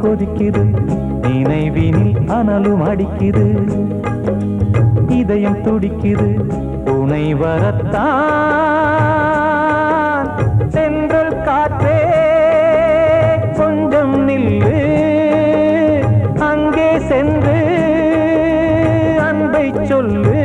கொதிக்குது நினைவினில் அனலும் அடிக்குது இதயம் துடிக்குது துணை வரத்தான் சென்றல் காற்றே கொஞ்சம் நில்லு அங்கே சென்று அன்பை சொல்லு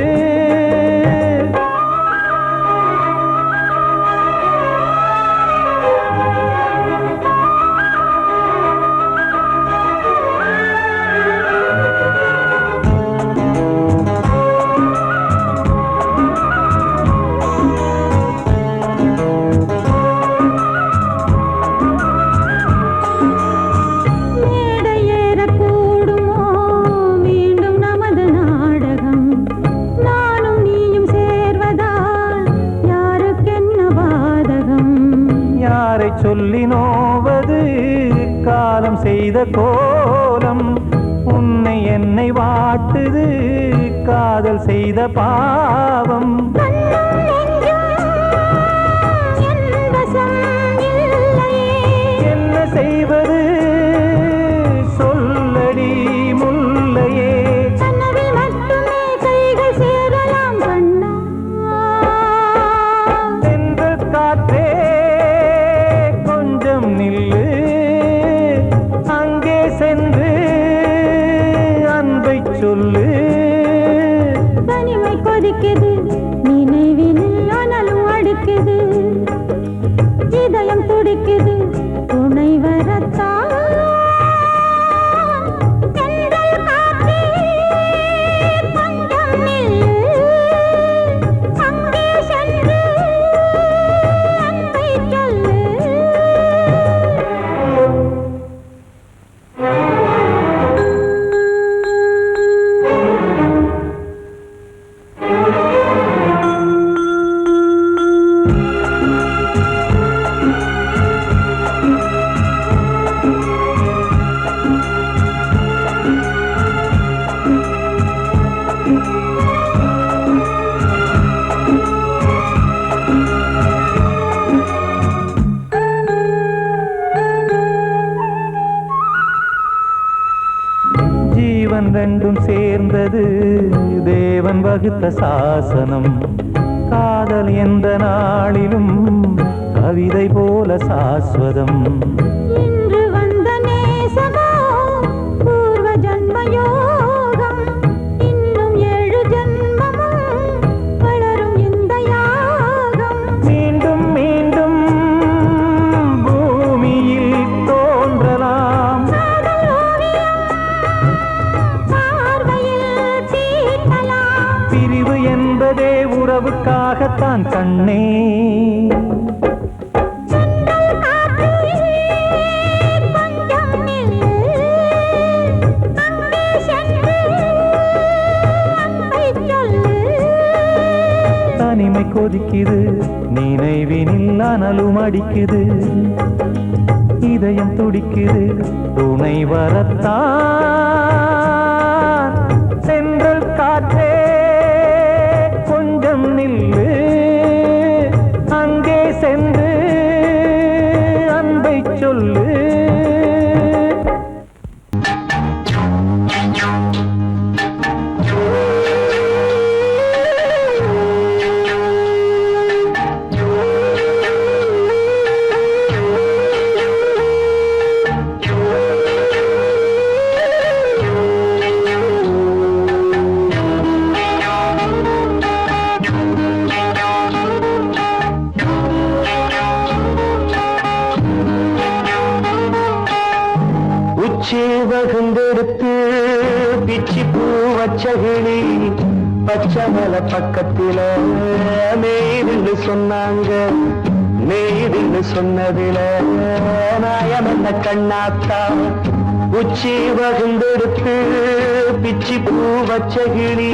சொல்லினோவது காலம் செய்த கோலம் உன்னை என்னை வாட்டுது காதல் செய்த பாவம் என்ன செய்வது சொல்லடி முல்லையே சென்று காற்றே நில்லு அங்கே சென்று அன்பை சொல்லு தனிமை கொதிக்குது நினைவினில் அனலும் அடிக்குது இதயம் துடிக்குது துணை வரத்தான் வகுத்த சாசனம். காதல் எந்த நாளிலும் கவிதை போல சாஸ்வதம். இன்று வந்த நேசமோ பூர்வ ஜன்ம யோகம். இன்னும் 7 ஜன்மமும் வளரும் இந்த யாகம். மீண்டும் மீண்டும் பூமியில் தோன்றலாம். காதல் ஓவியம் பார்வையில் தீட்டலாம். பிரிவு என்பதே உறவுக்காகத்தான் கண்ணே. சென்றல் காற்றே கொஞ்சம் நில்லு. அங்கே சென்று அன்பை சொல்லு. தனிமை கொதிக்குது, நினைவினில் அனலும் அடிக்குது. இதயம் துடிக்குது, துணை வரத்தான். சென்றல் காற்றே கொஞ்சம் நில்லு. அங்கே சென்று அன்பை சொல்லு. உச்சி வகுந்தெடுத்து பிச்சி பூ வச்சகிளி பச்சை மலை பக்கத்தில மேய்துன்னு சொன்னாங்க. மேய்துன்னு சொன்னதில நாயம் என்ன கண்ணாத்தா. உச்சி வகுந்தெடுத்து பிச்சி பூ வச்சகிளி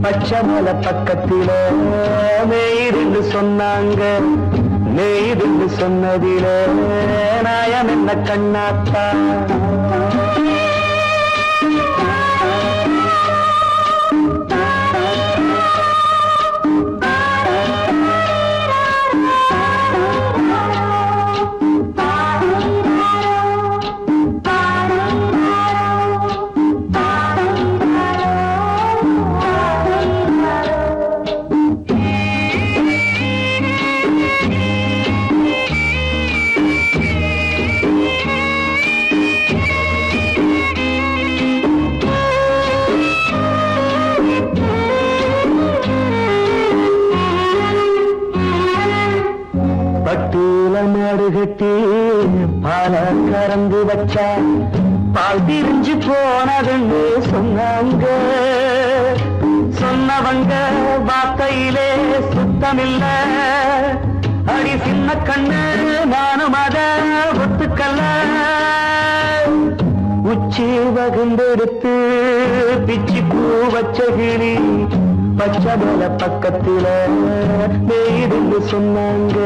பச்சை மலை பக்கத்தில மேய்துன்னு சொன்னாங்க. மேய்துன்னு சொன்னதில நாயம் என்ன கண்ணாத்தா. பட்டியல மாடு கட்டி பால கறந்து வச்சா பால் திரிஞ்சு போனதுன்னு சொன்னாங்க. சொன்னவங்க வார்த்தையிலே சுத்தமில்ல. அடி சின்ன கண்ணு நானும் அத ஒத்துக்கல்ல. உச்சி வகுந்தெடுத்து பிச்சி பூ வச்சகிளி பச்சை மலை பக்கத்தில மேய்துன்னு சொன்னாங்க.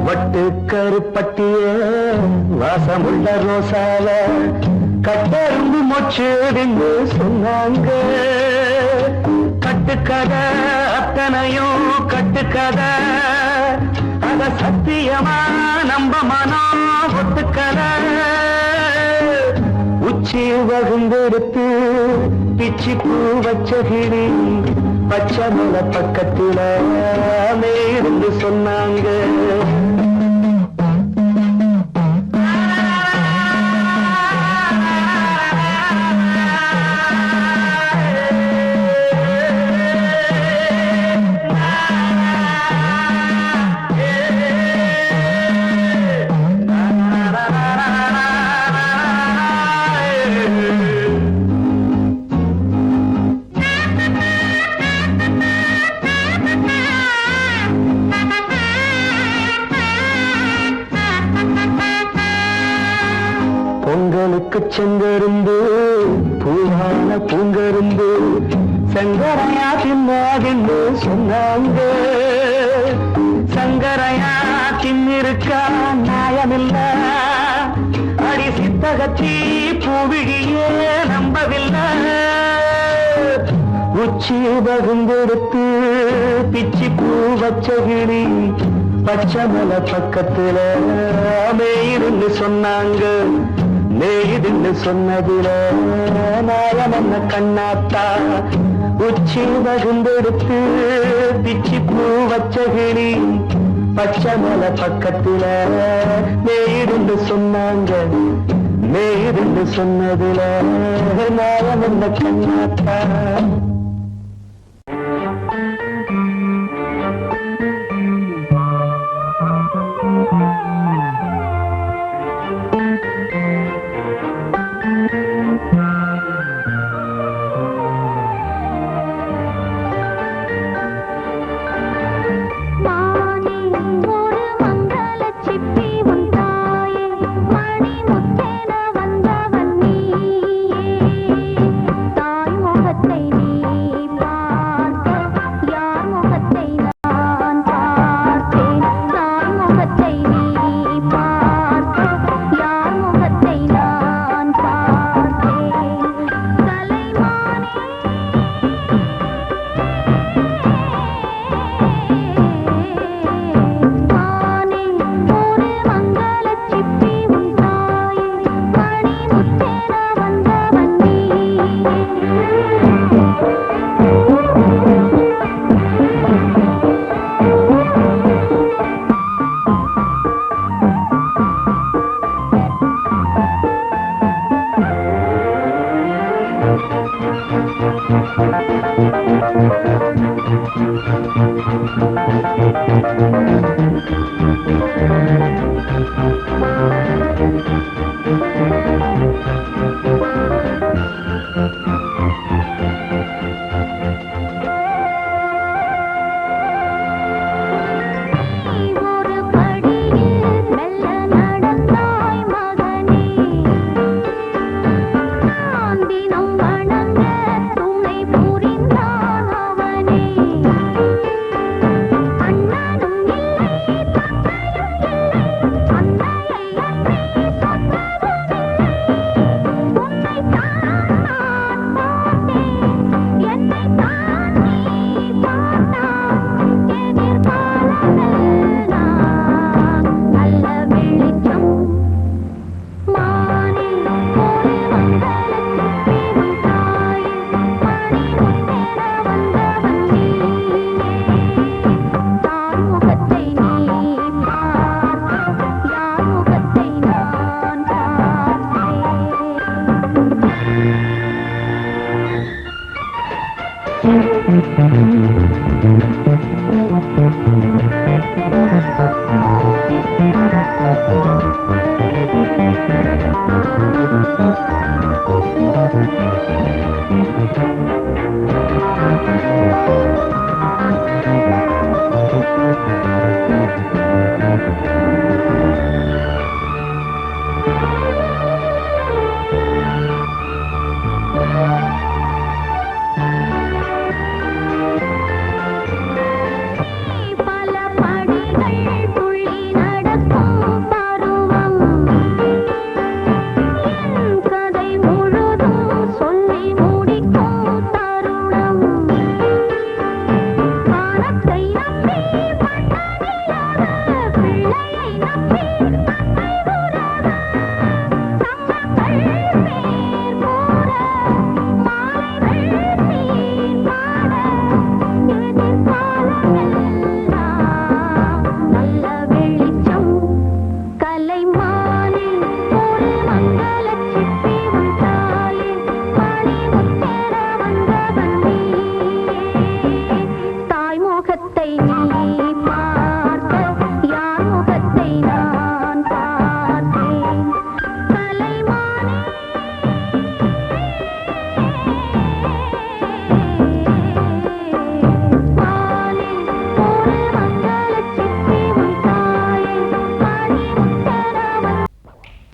வட்டு கருப்பட்டிய வாசமுள்ள ரோசால கட்டெரும்பு மொச்சுடுன்னு சொன்னாங்க. கட்டுக்கதை அத்தனையும் கட்டுக்கதை. அத சத்தியமா நம்ப மனம் ஒத்துக்கதை. உச்சி வகுந்தெடுத்து பிச்சி பூ வச்சகிளி பச்சை மலை பக்கத்தில மேய்துன்னு சொன்னாங்க. பொங்கலுக்கு செங்கரும்பு பூவான பூங்கரும்பு சங்கரையா தின்னாதுன்னு சொன்னாங்க. சங்கரையா சின்னிருக்கா நியாயமில்ல அடி சித்தகத்தி பூவிழியே நம்பவில்லை உச்சி பகுந்தெடுத்து பிச்சி பூ வச்ச கிளி பச்சை மலை பக்கத்துல மேயிருந்து சொன்னாங்க மேயுதுன்னு சொன்னதுல நாயம் என்ன கண்ணாத்தா உச்சி பகுந்தெடுத்து பிச்சி பூ வச்ச கிளி பச்சை மலை பக்கத்துல மேயிருந்து சொன்னாங்க மேயிருந்து சொன்னதுல நாயம் என்ன கண்ணாத்தா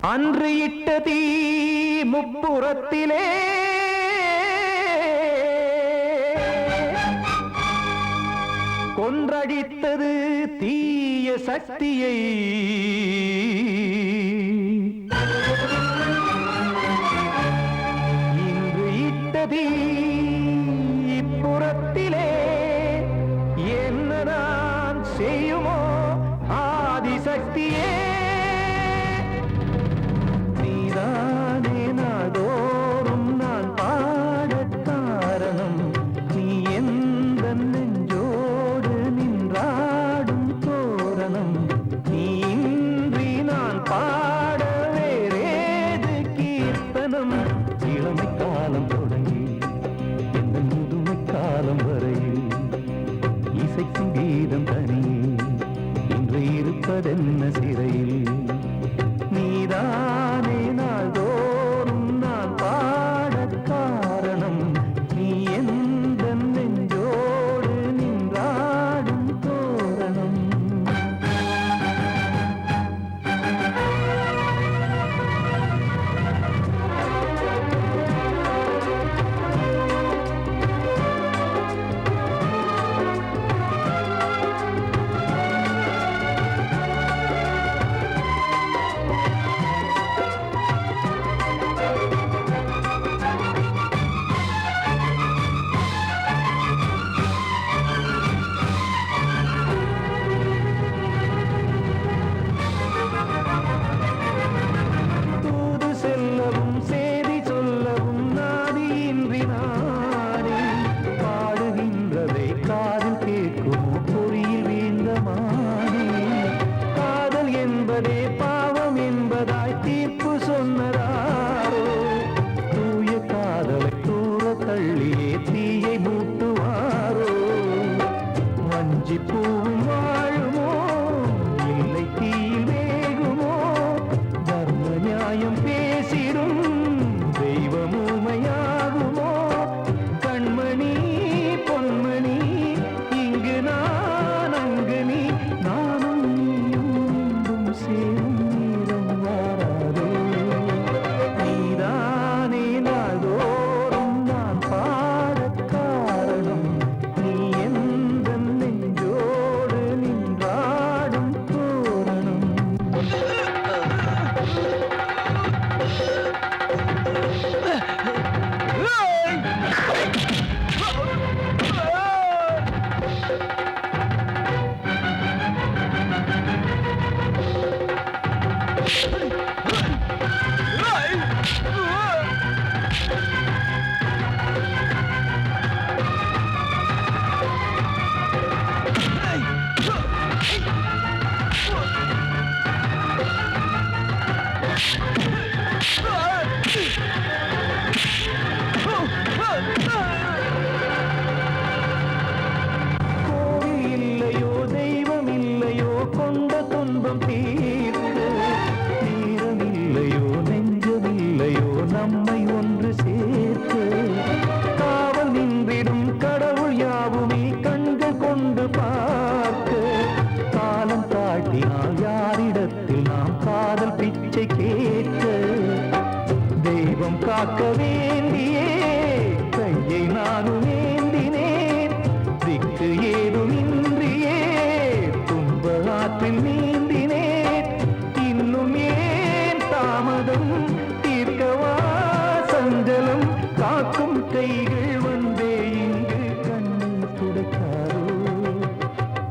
அன்று இட்ட தீ முப்புறத்திலே கொன்றடித்தது தீய சக்தியை இன்று இட்டதி இப்புறத்திலே என்னதான் செய்யுமோ ஆதிசக்தியே நீதானே நாடோறும் நான் பாடக் காரணம் நீ எந்த நெஞ்சோடு நின்றாடும் தோரணம் நீ இன்றி நான் பாட வேறேது கீர்த்தனம் இளமை காலம் தொடங்கி எந்த முதுமை காலம் வரையில் இசைக்கும் கீதம் தனியே இன்று இருப்பதென்ன சிறையில் நீதானே நாள்தோறும் நான் பாடக் காரணம் நீ எந்த நெஞ்சோடு நின்றாடும் தோரணம் தூது செல்லவும் சேதி சொல்லவும் நாதியின்றி நானே பாடுகின்றதை காதில் கேட்குமோ பொறியில் வீழ்ந்த மானே காதல் என்பதே பாவம் என்பதாய் தீர்ப்பு சொன்னதாரோ தூய காதலை தூர தள்ளியே தீயை மூட்டுவாரோ வஞ்சி பூவும் வாழுமோ இல்லை தீயில் வேகுமோ தர்ம நியாயம் பேசிடும் தெய்வம் ஊமையாகுமோ கண்மணி பொன்மணி இங்கு நான் அங்கு நீ நானும் நீயும் மீண்டும் சேரும் நேரம் வாராதே நீதானே நாள்தோறும் நான் பாடக் காரணம் நீ எந்த நெஞ்சோடு நின்றாடும் தோரணம் கோவில் இல்லையோ தெய்வம் இல்லையோ கொண்ட துன்பம் தீர்க்க நேரம் இல்லையோ நெஞ்சம் இல்லையோ நம்மை ஒன்று சேர்க்க காவல் நின்றிடும் கடவுள் யாவுமே கண்கள் கொண்டு பார்க்க காலம் தாட்டினால் யாரிடத்தில் நாம் காதல் பிச்சை கேட்க தெய்வம் காக்க வேண்டியே கையை நானும் ஏந்தினேன் திக்கு ஏதுமின்றியே துன்ப ஆற்றில் நீந்தினேன் இன்னும் ஏன் தாமதம் தீர்க்கவா சஞ்சலம் காக்கும் கைகள் வந்தே இங்கு கண்ணீர் துடைக்காரோ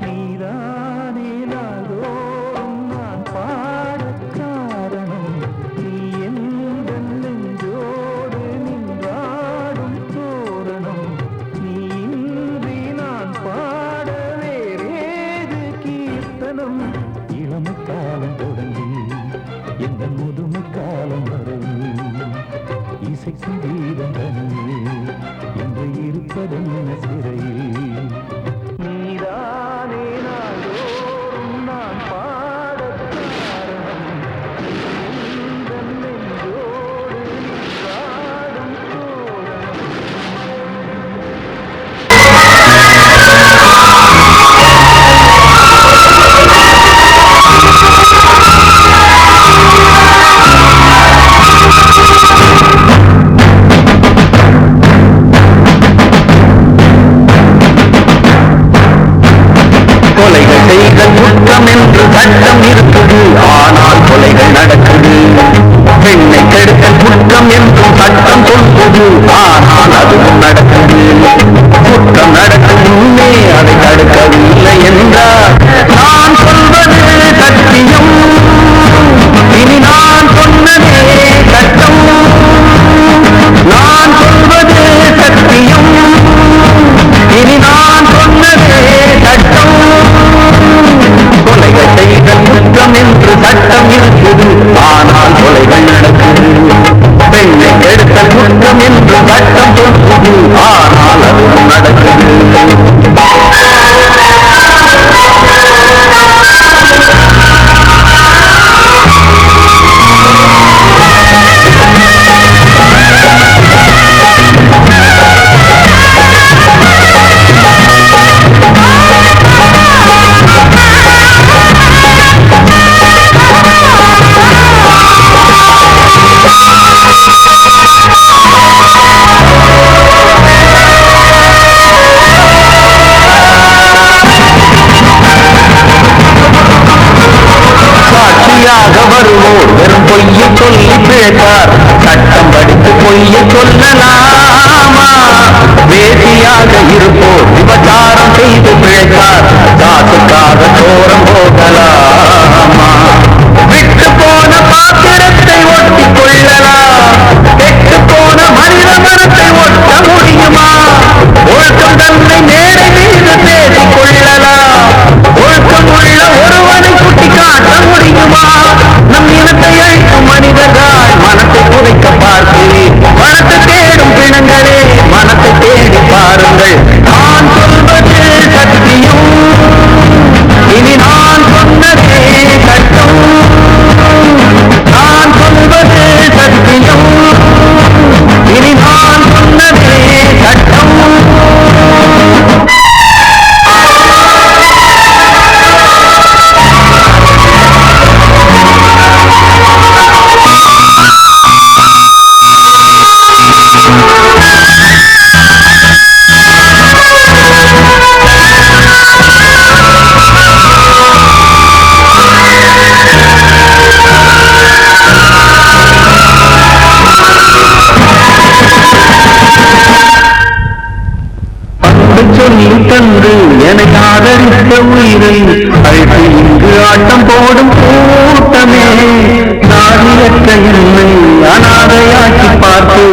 நீதானே நாள்தோறும் நான் பாடக் காரணம் நீ எந்த நெஞ்சோடு நின்றாடும் தோரணம் நீ இன்றி நான் பாட வேறேது கீர்த்தனம் இளமை காலம் தொடங்கி எந்த முதுமை காலம் வரையில் இசைக்கும் கீதம் தனியே இன்று இருப்பதென்ன சிறையில் நீதானே நாள்தோறும் நான் பாடக் காரணம் நீ எந்த நெஞ்சோடு நின்றாடும் தோரணம் சட்டம் இருக்குது, ஆனால் கொலைகள் நடக்குது. பெண்ணை கெடுத்த குற்றம் என்றும் சட்டம் சொல்லுது, ஆனால் அதுவும் நடக்குது. குற்றம் நடக்கும் முன்னே அதை தடுக்கவில்லை என்றார். நான் சொல்வது சத்தியம், இனி நான் சொன்னதே சட்டம். நான் சொல்வது சத்தியம், இனி நான் சொன்னதே சட்டம். கொலைகள் செய்த குற்றம் என்று சட்டம் இருக்குது, ஆனால் கொலைகள் நடக்குது. பெண்ணை கெடுத்த குற்றம் என்று சட்டம் சொல்லுது, ஆனால் அதுவும் நடக்குது. வருவோர் வெறும் பொய்யை சொல்லி பிழைத்தார். சட்டம் படித்து பொய்யை சொல்லலாமா? வேசியாக இருப்போர் விபச்சாரம் செய்து பிழைத்தார். காசுக்காக தோரம் போகலாமா? விட்டு போன பாத்திரத்தை ஒட்டி கொள்ளலாம், கெட்டு போன மனித மனத்தை ஒட்ட முடியுமா? ஒழுக்கம் தன்னை மேடை மீது பேசிக் கொள்ளலாம், ஒழுக்கம் உள்ள ஒருவனை சுட்டி காட்ட முடியுமா? நம் இனத்தை அழிக்கும் மனிதர்கள் மனத்தை புதைக்க பார்க்கிறேன். மனத்தை தேடும் பிணங்களே, மனத்தை தேடி பாருங்கள். நான் சொல்வது சத்தியம், இனி நான் சொன்னதே சட்டம். நான் சொல்வது சத்தியம், இனி நான் சொன்னதே சட்டம். சொல்லி தந்து என ஆதரித்த உயிரை அழைத்து இங்கு ஆட்டம் போடும் கூட்டமே. நாதியற்ற என்னை அனாதையாக்கி பார்த்து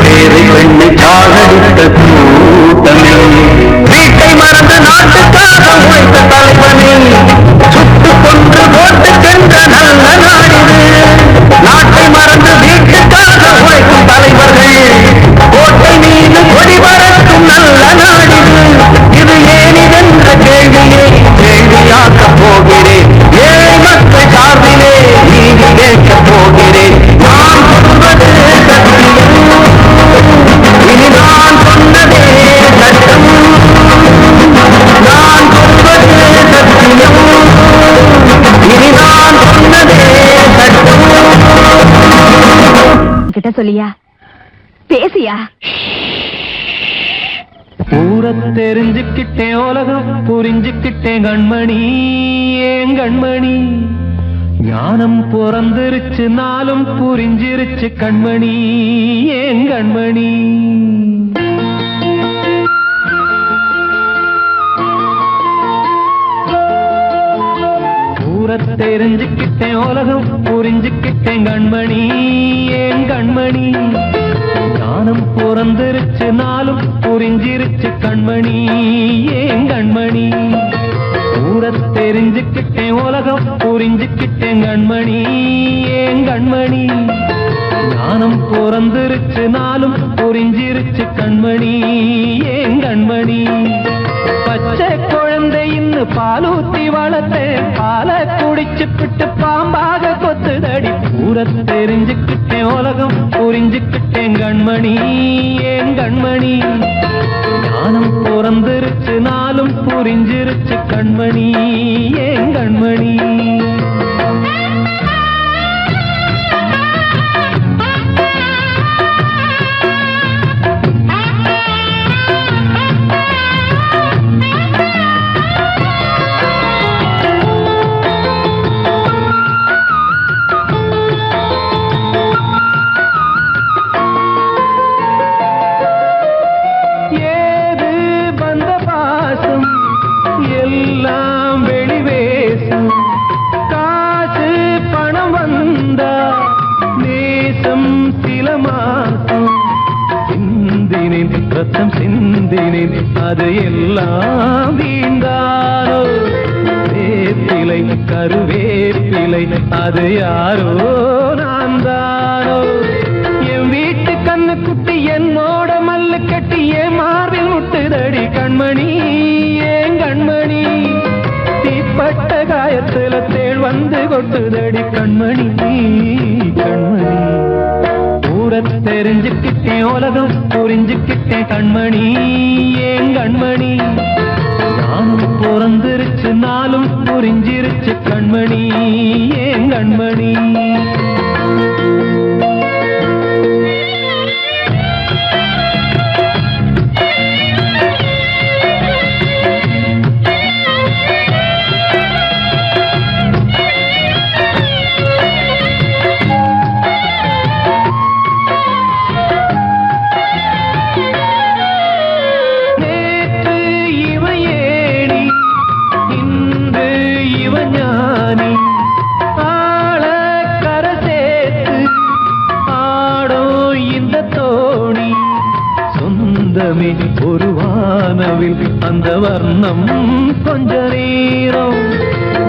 வேறு பெண்ணை சாகடித்த கூட்டமே. வீட்டை மறந்து நாட்டுக்காக உழைத்த தலைவனே, சுட்டு கொன்று போட்டு சென்ற நல்ல நாடிது. நாட்டை மறந்து வீட்டுக்காக உழைக்கும் தலைவர்கள் கோட்டை மீது கொடி பறக்கும் நல்ல நாடிது. இது ஏனிதென்ற கேள்வியை கேள்வியாக்கப் போகிறேன். ஏழை மக்கள் சார்பிலே நீதி கேட்கப் போகிறேன். நான் சொல்வது சத்தியம், இனி நான் சொன்னதே சட்டம். நான் சொல்வது சத்தியம், இனி நான் சொன்னதே சட்டம். கிட்ட சொல்லியா, பேசியா? ஊரை தெரிஞ்சுக்கிட்டேன், உலகம் புரிஞ்சுக்கிட்டேன் கண்மணி, ஏன் கண்மணி. ஞானம் பிறந்திருச்சு, நாளும் புரிஞ்சிருச்சு கண்மணி, ஏன் கண்மணி. ஊரை தெரிஞ்சுக்கிட்டேன், உலகம் புரிஞ்சுக்கிட்டேன் கண்மணி, ஏன் கண்மணி. ஞானம் பிறந்திருச்சு, நாளும் புரிஞ்சிருச்சு கண்மணி, ஏன் கண்மணி. ஊரை தெரிஞ்சுக்கிட்டேன், உலகம் புரிஞ்சுக்கிட்டேன் கண்மணி, ஏன் கண்மணி. ஞானம் பிறந்திருச்சு, நாளும் புரிஞ்சிருச்சு கண்மணி, ஏன் கண்மணி. பச்சை குழந்தையின்னு பாலூத்தி வளர்த்தேன், பாலை குடிச்சு பிட்டு பாம்பாக கொத்துதடி. ஊரை தெரிஞ்சுக்கிட்டேன், உலகம் புரிஞ்சுக்கிட்டேன் கண்மணி, ஏன் கண்மணி. ஞானம் பிறந்திருச்சு, நாளும் புரிஞ்சிருச்சு கண்மணி, ஏன் கண்மணி. ஏங்கினேன் ரத்தம் சிந்தினேன் அது எல்லாம் வீண்டாரோ வேப்பிலை கருவேப்பிலை அது யாரோ நான் தானோ என் வீட்டு கண்ணு குட்டி என்னோட மல்லு கட்டி என் மார்பில் முட்டுதடி கண்மணி ஏன் கண்மணி தீப்பட்ட காயத்துல தேள் வந்து கொட்டுதடி கண்மணி கண்மணி ஊர தெரிஞ்சுக்கிட்டேன் உலகம் புரிஞ்சுக்கிட்டேன் கண்மணி ஏன் கண்மணி நானும் பிறந்திருச்சு நாளும் புரிஞ்சிருச்சு கண்மணி ஏன் கண்மணி ஒரு வானவில் அந்த வர்ணம் கொஞ்ச நேரம்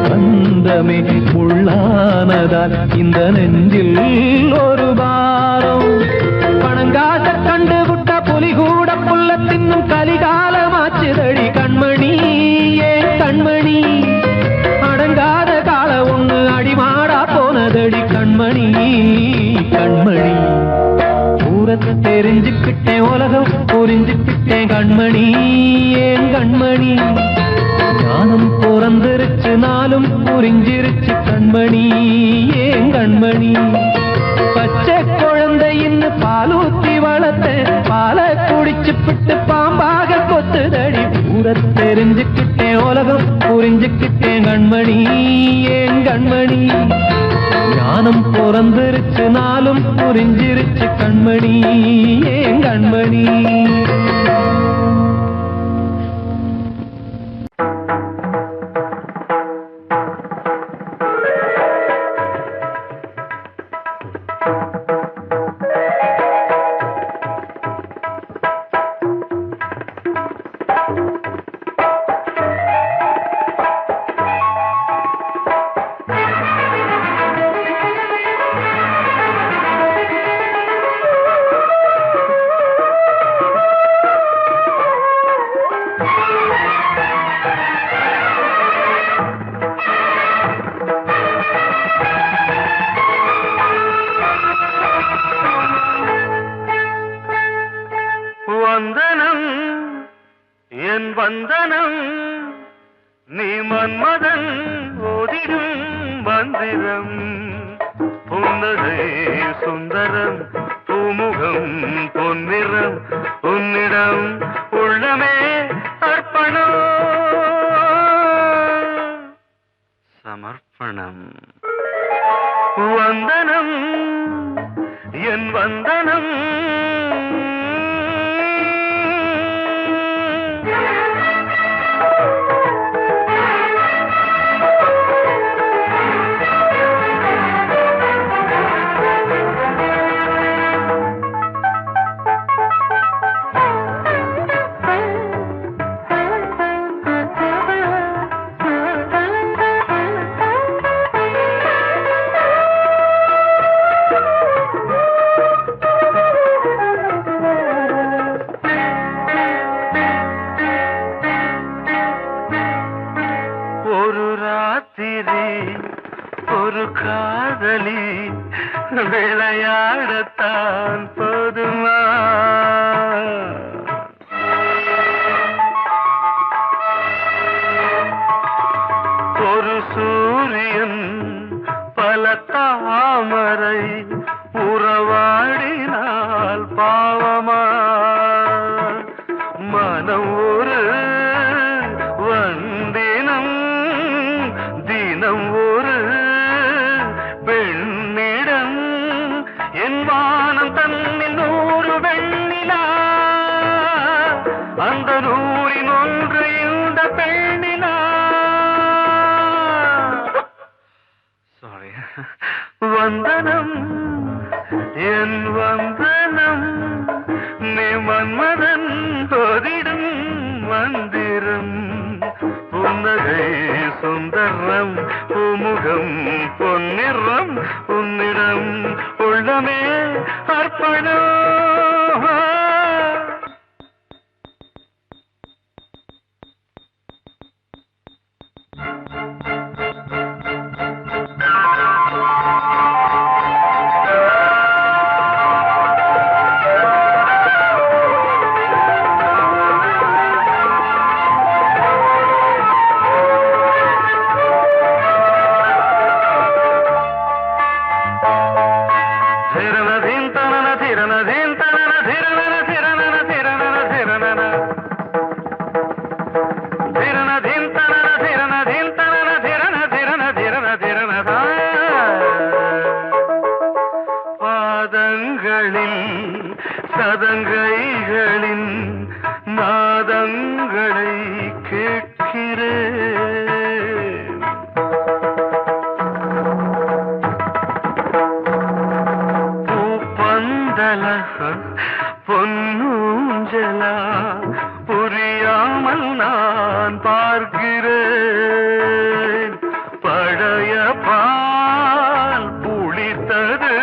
வந்தமே உள்ளானதால் இந்த நெஞ்சில் ஒரு பாரம் பணங்காச கண்டு விட்ட புலி கூட புல்ல தின்னும் கலிகாலமாச்சுதடி கண்மணி ஏன் கண்மணி அடங்காத கால ஒண்ணு அடிமாடா போனதடி கண்மணி கண்மணி தெரிஞ்சுக்கிட்டேன் உலகம் புரிஞ்சுக்கிட்டேன் கண்மணி ஏன் கண்மணி ஞானம் பிறந்திருச்சு நாளும் புரிஞ்சிருச்சு கண்மணி ஏன் கண்மணி பச்சை குழந்தையின் பாலூத்தி வளர்த்த பால குடிச்சு பிட்டு பாம்பாக கொத்துதடி பூர தெரிஞ்சுக்கிட்டேன் உலகம் புரிஞ்சுக்கிட்டேன் கண்மணி ஏன் கண்மணி ஞானம் பிறந்திருச்சு நாளும் புரிஞ்சிருச்சு கண்மணி ஏன் கண்மணி வந்தனம் நீ மன்மதன் ஓதிடும் மந்திரம் புன்னகை சுந்தரம் பூமுகம் பொன்னிறம் உன்னிடம் உள்ளமே அர்ப்பணம் சமர்ப்பணம் வந்தனம் என் வந்தனம் விளையாடத்தான் போதுமா ஒரு சூரியன் பல தாமரை உறவாடினால் பாவமா மனம் ஒரு வந்தினம் தினம் ஒரு பெண்ணிடம் என் வானம் தன்னில் 100 வெண்ணிலா அந்த 100இன் ஒன்று இந்த பெண்ணிலா சாரி வந்தனம் என் வந்தனம் நீ மன்மத பூமுகம் பொன்னிறம் உன்னிடம் உள்ளமே அர்ப்பணம். சதங்கைகளின் நாதங்களை கேட்கிறேன். பூப்பந்தல பொன்னூஞ்சலா புரியாமல் நான் பார்க்கிறேன். பழைய பால் புளித்தது,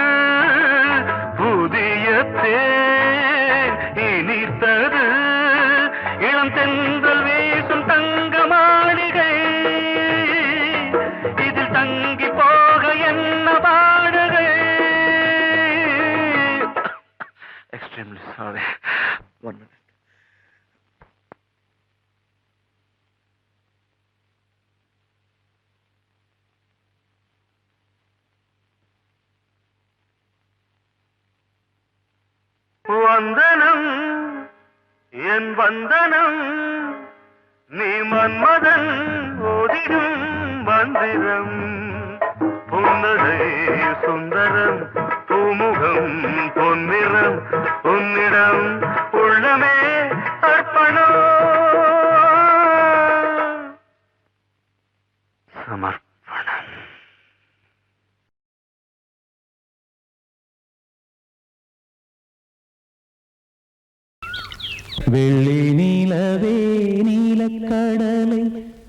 புதிய தேன் இனித்தது, இளம் தென்றல் வீசும் தங்க மாளிகை, இதில் தங்கி போக என்ன பாடுகை. Extremely sorry. 1 minute. வந்தனம் என் வந்தனம், நீ மன்மதன் ஓதிடும் மந்திரம். புன்னகை சுந்தரம், பூமுகம் பொன்னிறம் உன்னிடம் உள்ளமே அர்ப்பணம். சமர்ப்பணம். வெள்ளி நீலவே நீலக்கடலை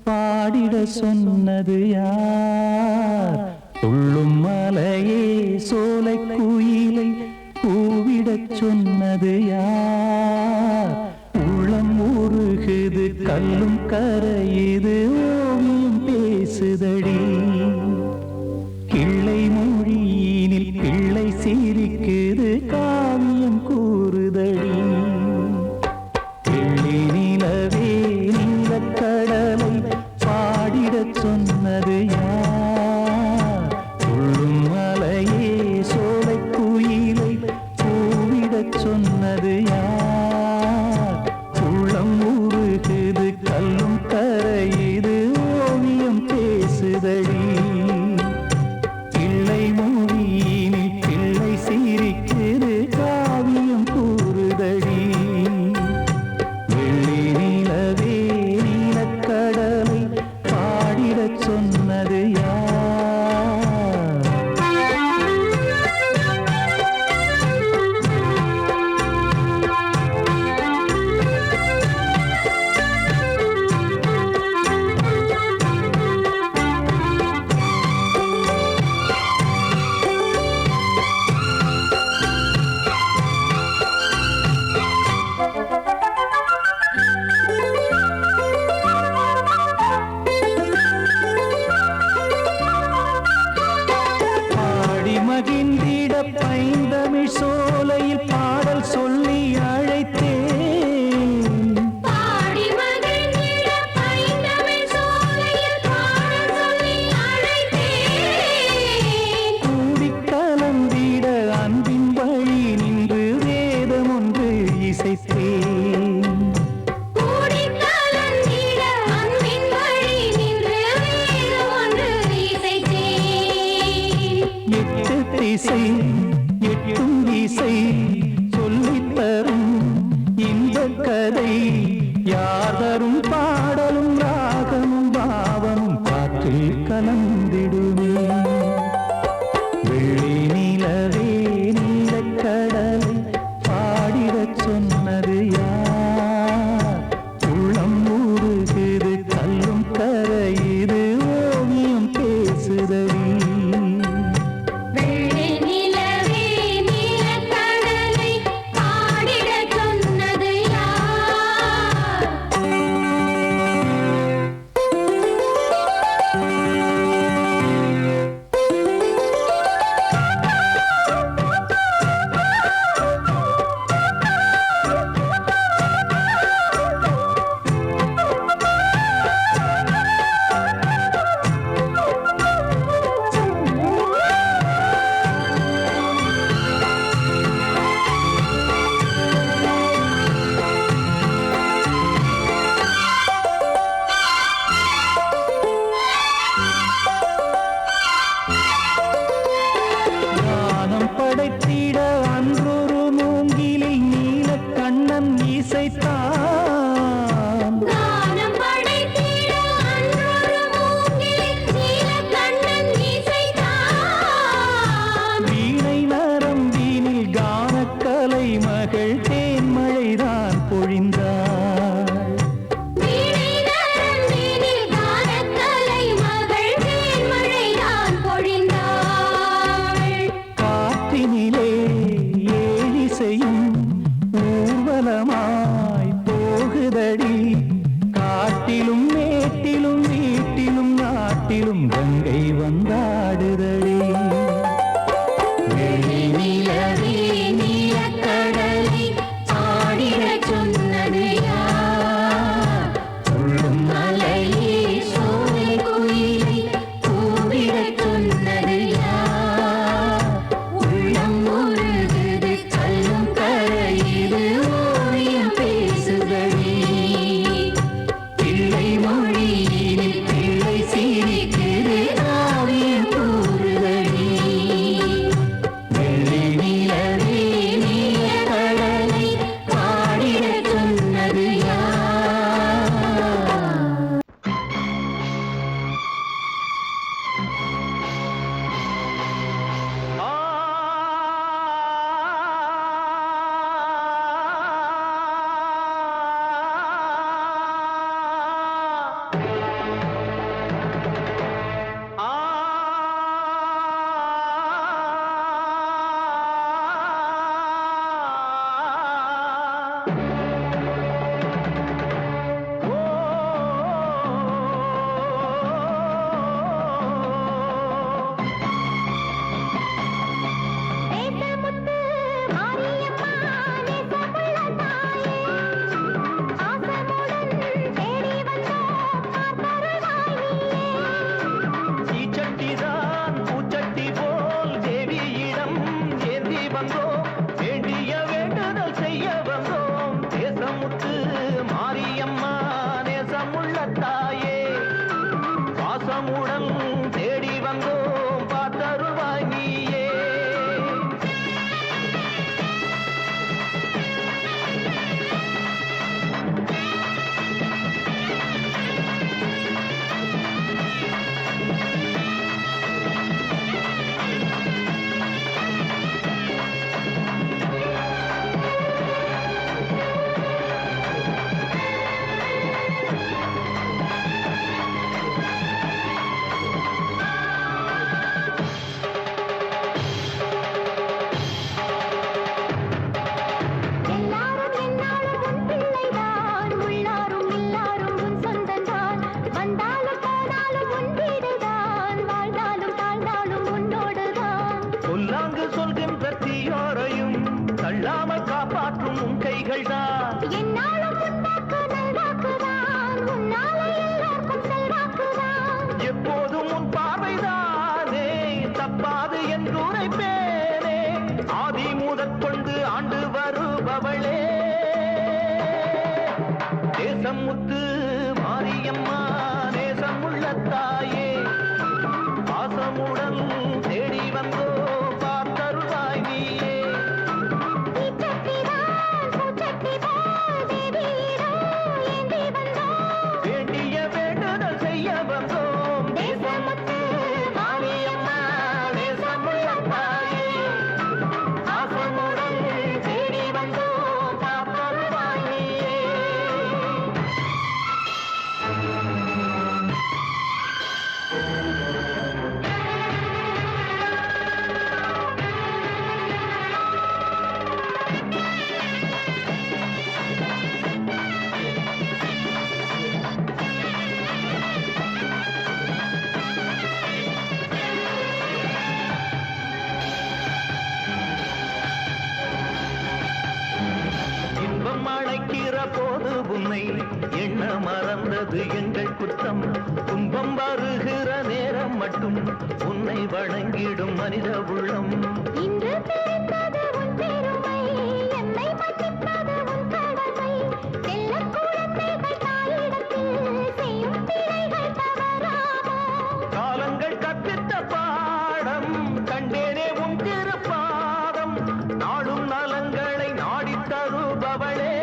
பாடிட சொன்னது யார்? துள்ளும் மலையே சோலை குயிலை கூவிடச் சொன்னது யார்? உள்ளம் உருகுது கல்லும் கரையுது ஓவியம் பேசுதடி. கிள்ளை மொழியினில் பிள்ளை சிரிக்குது காவியம் கூறுதடி. கடலை பாடிடச் சொன்னது யார்? துள்ளும் மலையே சோலை குயிலை கூவிடச் சொன்னது யார்? உள்ளம் உருகுது கல்லும் கரையுது ஓவியம் பேசுதடி. பிள்ளை மொழியினில் பிள்ளை சிரிக்குது காவியம் கூறுதடி. கடலை பாடிடச் சொன்னது யார்? பைந்தமிழ் சோலையில் பாடல் சொல்லி அழைத்தேன். பாடி மகிழ்ந்திட பைந்தமிழ் சோலையில் பாடல் சொல்லி அழைத்தேன். கூடி கலந்திட அன்பின் வழி நின்று வேதம் ஒன்று இசைத்தேன். கூடி கலந்திட அன்பின் வழி நின்று வேதம் ஒன்று இசைத்தேன். எட்டு திசை எட்டும் இசை சொல்லித்தரும் இந்த கதை யார் தரும் பாடலும் ராகமும் பாவமும் காற்றில் கலந்திடுமே. வெள்ளி நிலவே நீலக்கடலை பாடிடச் சொன்னது யார்? உள்ளம் ஊறுகிறது கல்லும் கரையுது ஓவியம் பேசுதல். கண்ணன் இசைத்தான். தானம் படைத்திட அன்றொரு மூங்கிலை நீலக்கண்ணன் இசைத்தான். வீணை நரம்பினில் கானக்கலை மகள் தேன்மழைதான் பொழிந்தாள். வீணை நரம்பினில் கானக்கலை மகள் தேன்மழைதான் பொழிந்தாள். காற்றினிலே ஏழிசையும் ஊர்வலமாய் போகுதடி. காட்டிலும் மேட்டிலும் வீட்டிலும் நாட்டிலும் கங்கை வந்தாடுதடி. வெள்ளி நிலவே நீலக்கடலை ஆடிடச் சொன்னது யார்? துள்ளும் மலையே சோலை குயிலை கூவிடச் சொன்னது யார்? உள்ளம் உருகுது கல்லும் கரையுது ஓவியம் பேசுதடி. பிள்ளை மொழியினில் பிள்ளை சிரிக்குது காவியம் கூறுதடி. வெள்ளி நிலவே நீலக்கடலை பாடிடச் சொன்னது யார்? தேசமுத்து மாரியம்மா தேசமுள்ள தாயே, ஆசமுடன் தேடி வந்தோம் பார்த்தருள்வாய் நீயே. தீச்சட்டிதான் பூச்சட்டி போல் தேவியிடம் ஏந்தி வந்தோம். வேண்டிய வேண்டுதல் செய்ய வந்தோம். தேசமுத்து மாரியம்மா நேசமுள்ள தாயே, பாசமுடன் தேடி வந்தோம் பார்த்தருள்வாய் நீயே. எல்லாரும் என்னாலும் உன் பிள்ளைதான், உள்ளாரும் இல்லாரும் உன் சொந்தந்தான். வந்தாலும் போனாலும் உன் வீடுதான், வாழ்ந்தாலும் தாழ்ந்தாலும் உன்னோடுதான். சொல்லாங்கு சொல்கின்ற தீயோரையும் தள்ளாமல் காப்பாற்றும் உன் கைகள் தான். என்னாலும் உன் வாக்கு நல்வாக்குதான், உன்னாலே எல்லாருக்கும் செல்வாக்குதான். எப்போதும் உன் பார்வைதானே தப்பாது என்று உரைப்பேனே. ஆதி முதற்கொண்டு ஆண்டு வருபவளே, தேசமுத்து மாரியம்மா நேசமுள்ள தாயே, பாசமுடன் தேடி வந்தோ பார்த்தருள்வாய் நீயே. தீச்சட்டிதான் பூச்சட்டி போல் தேவியிடம் ஏந்தி வந்தோம். வேண்டிய வேண்டுதல் செய்ய வந்தோம். தேசமுத்து மாரியம்மா நேசமுள்ள தாயே, ஆசமுடன் தேடி வந்தோம் பார்த்தருள்வாய் நீயே. இன்பம் அழைக்கிற போது உன்னை எண்ண மறந்தது எங்கள் குற்றம். துன்பம் வருகிற நேரம் மட்டும் உன்னை வணங்கிடும் மனித உள்ளம். இன்று தெரிந்தது உன் பெருமை, என்னை மன்னிப்பது உன் கடமை. செல்லக் குழந்தைகள் தாயிடத்தில் செய்யும் பிழைகள் தவறாமோ? காலங்கள் கற்பித்த பாடம் கண்டேனே உன் திருப்பாதம். நாடும் நலங்களை நாடித் தருபவளே,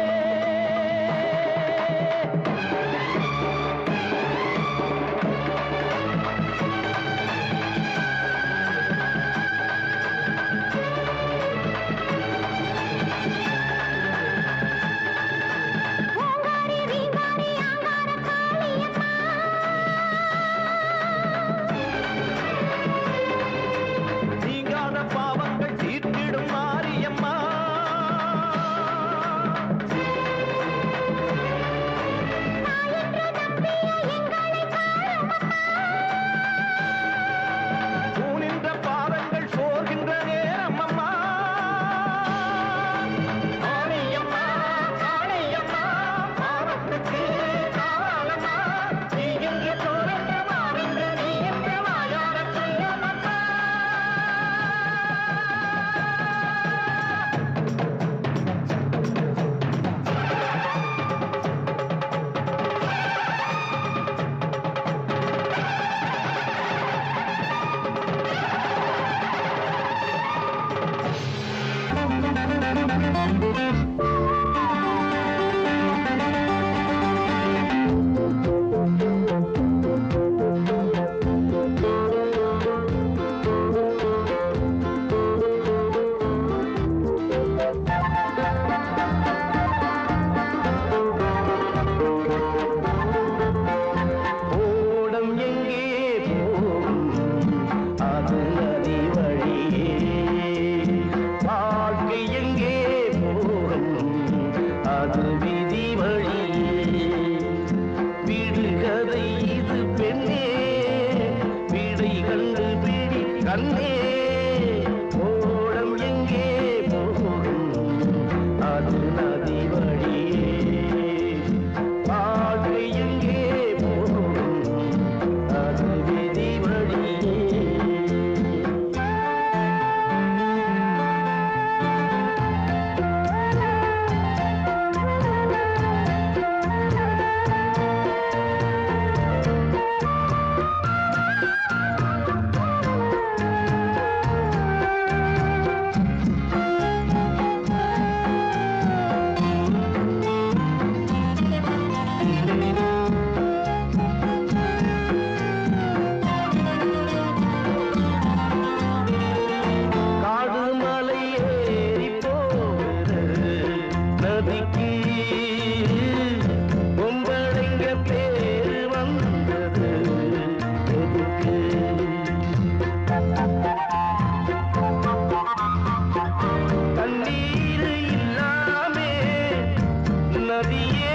நதியே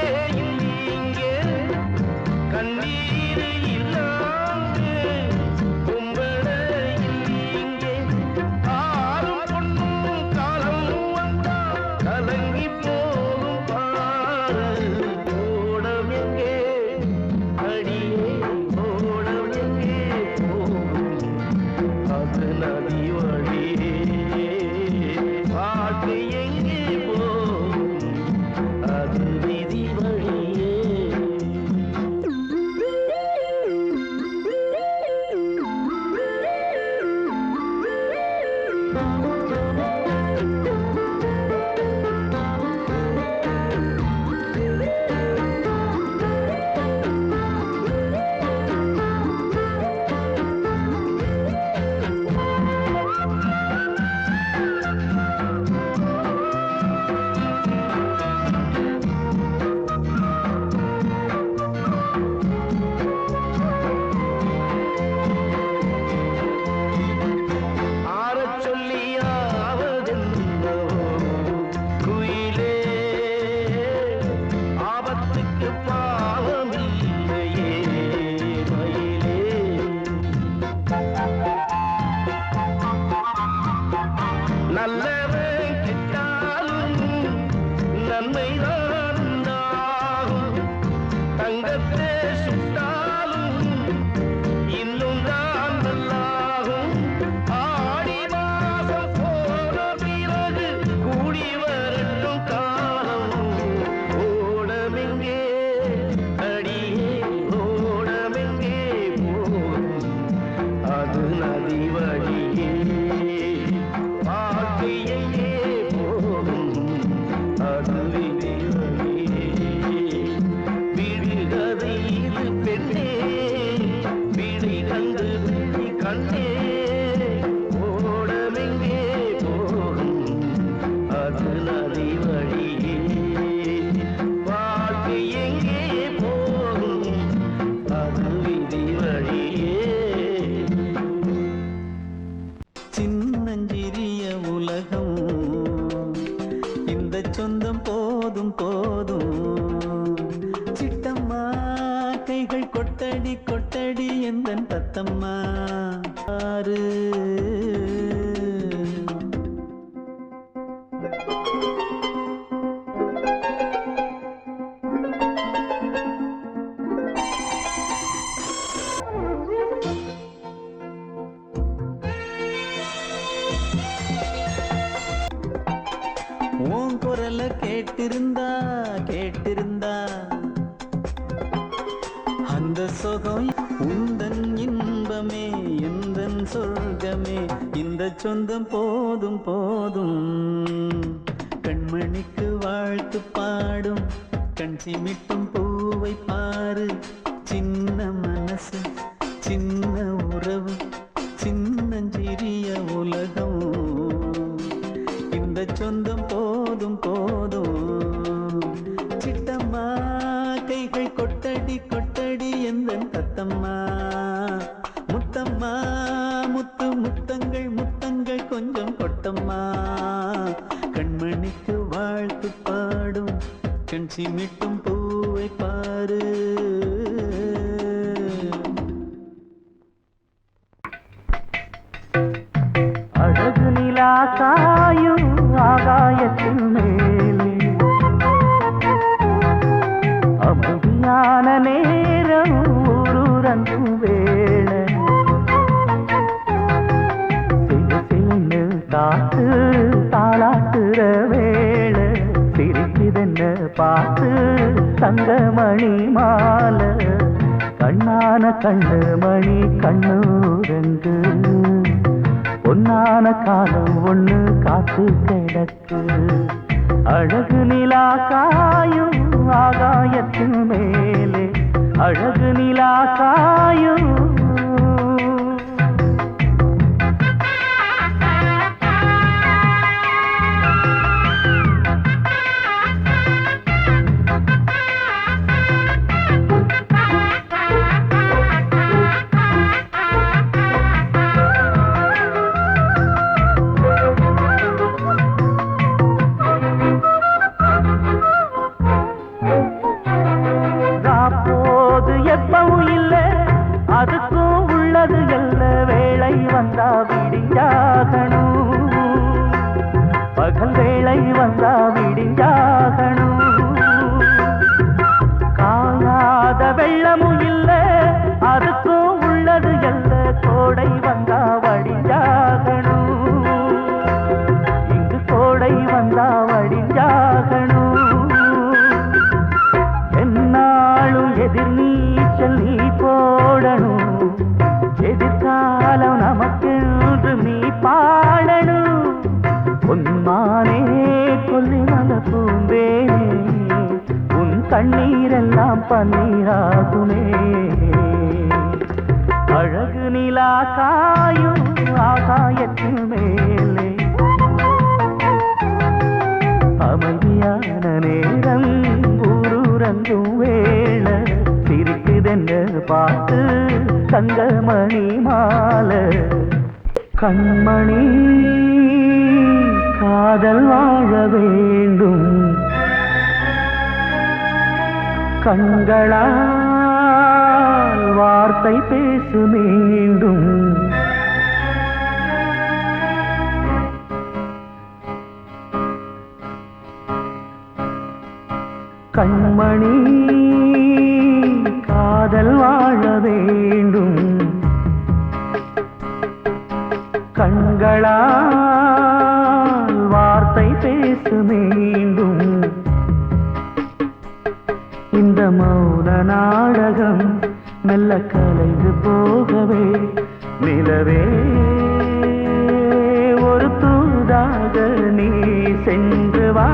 இங்கே கண்ணீர் இல்லாது கும்பட இங்கே ஆறும் பொண்ணும் காலம் வந்தா கலங்கி போகும் பாரு ஓடம் எங்கே அடியே ஓடம் எங்கே போகும் அது நதி வழியே பாட்டு எங்கே போகும் அது விதி வழியே ஆறச் சொல்லியாவதென்னோ குயிலே ஆபத்துக்கு பாவமில்லையே மயிலே நல்லவன் கெட்டாலும் நன்மைதான் உண்டாகும் தங்கத்தை சுட்டாலும் இன்னும் தான் நல்லாகும் ஆடி மாசம் போன பிறகு கூடி வரட்டும் காலம் ஓடமெங்கே அடியே ஓடமெங்கே போகும் அது நதி வழியே பாட்டு எங்கே போகும் அது விதி வழியே விடுகதை இது பெண்ணே விடை கண்டு விழி கண்ணே ஓடமெங்கே போகும் அது நதி வழியே பாட்டு எங்கே போகும் அது விதி வழியே சின்னஞ்சிறிய உலகம் இந்த சொந்தம் போதும் போதும் சிட்டம்மா கைகள் கொட்டடி கொட்டடி எந்தன் தத்தம்மா ஆறு உன் குரல கேட்டிருந்தா கேட்டிருந்தா அந்த சுகம் உந்தன் இன்பமே எந்தன் சொர்க்கமே இந்த சொந்தம் போதும் போதும் கண்மணிக்கு வாழ்த்து பாடும் கண் சிமிட்டும் பூவை பாரு சின்ன மனசு சின்ன உறவு சின்னஞ்சிறிய உலகம் இந்த சொந்தம் போதும் போதும் சிட்டம்மா கைகள் கொட்டடி கொட்டடி எந்தன் தத்தம்மா முத்தம்மா முத்து முத்தங்கள் முத்தங்கள் கொஞ்சம் கொட்டம்மா கண்மணிக்கு வாழ்த்து பாடும் கண் சிமிட்டும் பூவை பாரு அழகு நிலா காயும் ஆகாயத்தின் மேலே அமைதியான நேரம் ஊரூரங்கும் வேளை சிலு காத்து தாளாட்டுற வேளை சிரிக்குதென்ன பார்த்து தங்கமணி மாலை கண்ணான கண்ணு மணி கண்ணூரங்கு பொன்னான காலம் ஒண்ணு காத்து கிடக்கு அழகு நிலா காயும் ஆகாயத்தின் மேலே அழகு நிலா காயும் கண்ணீரெல்லாம் பன்னீராகுமே. அழகு நிலா காயும் ஆகாயத்தின் மேலே அமைதியான நேரம் ஊரூரங்கும் வேள சிரிக்குதென்று பார்த்து தங்கமணி மாலை. கண்மணி காதல் வாழ வேண்டும், கண்களால் வார்த்தை பேசு மீண்டும். கண்மணி காதல் வாழ வேண்டும், கண்களால் வார்த்தை பேசு மீண்டும். இந்த மௌன நாடகம் மெல்ல கலைந்து போகவே நிலவே ஒரு தூதாக நீ சென்று வா.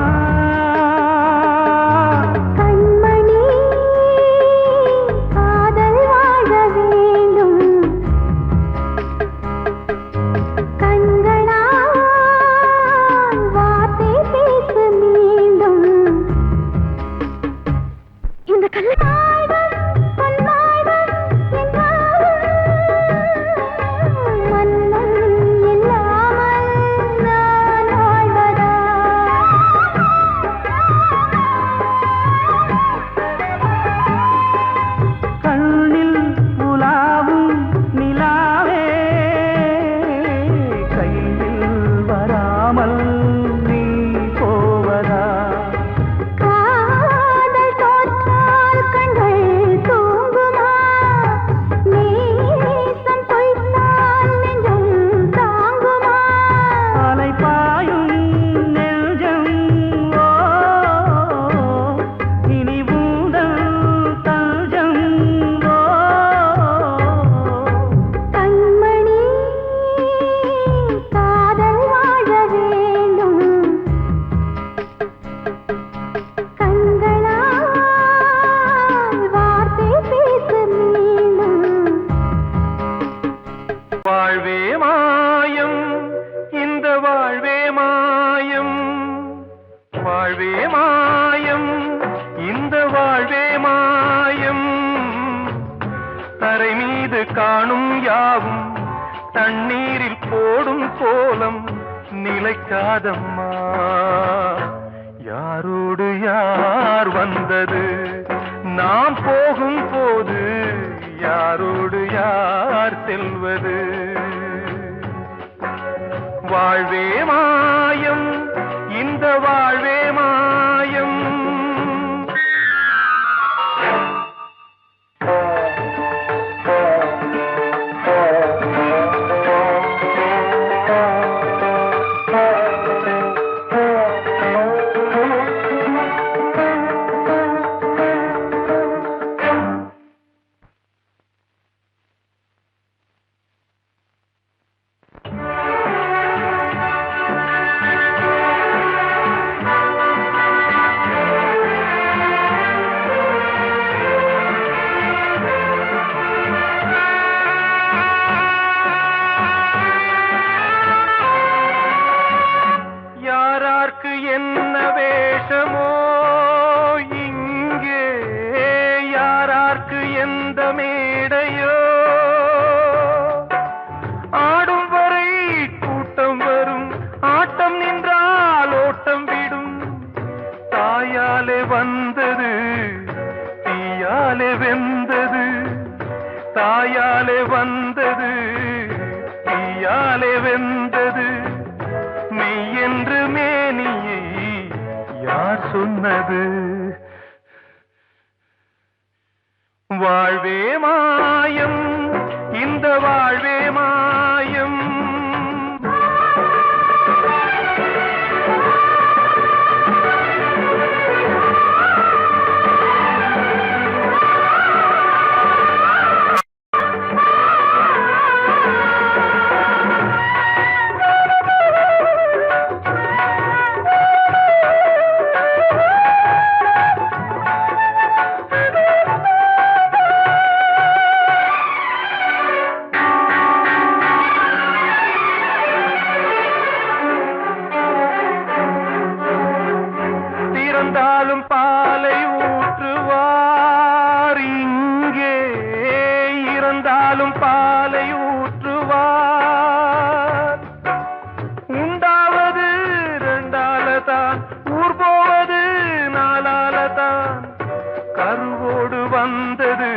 காணும் யாவும் தண்ணீரில் போடும் கோலம் நிலைக்காதம்மா. யாரோடு யார் வந்தது நாம் போகும் போது, யாரோடு யார் செல்வது? வாழ்வே மாயம், இந்த வாழ்வே மாயம். என்ன வேஷமோ இங்கே, யாரார்க்கு எந்த மேடையோ, ஆடும் வரை கூட்டம் வரும், ஆட்டம் நின்றால் ஓட்டம் விடும். தாயாலே வந்தது தீயாலே வெந்தது, தாயாலே வந்தது தீயாலே வெந்தது. மெய் என்று மேனியை யார் சொன்னது? வாழ்வே மாயம், இந்த வாழ்வே மாயம். கருவோடு வந்தது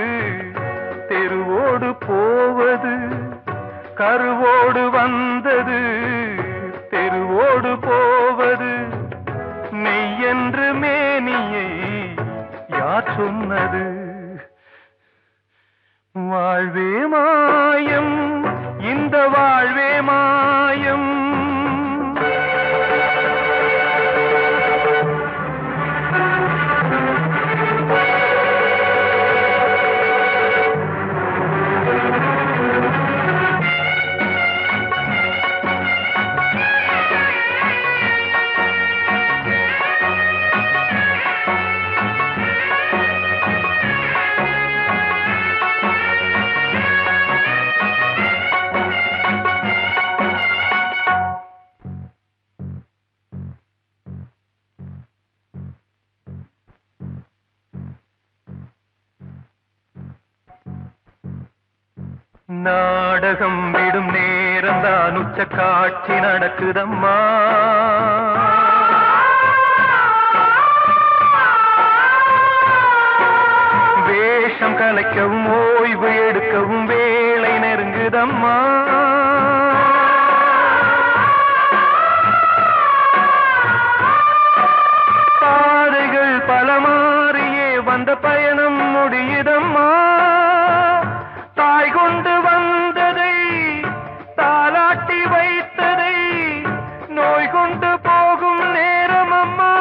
தெருவோடு போவது, கருவோடு வந்தது தெருவோடு போவது, மெய்யென்று மேனியை யார் சொன்னது? வாழ்வே மாயம், இந்த வாழ்வே மாயம். நாடகம் விடும் நேரம் தான் உச்ச காட்சி நடக்குதம்மா. வேஷம் கலைக்கவும் ஓய்வு எடுக்கவும் வேளை நெருங்குதம்மா. பாதைகள் பல மாறியே வந்த பயணம் முடியுதம்மா. தாய் கொண்டு வந்ததை தாலாட்டி வைத்ததை நோய் கொண்டு போகும் நேரம் அம்மா.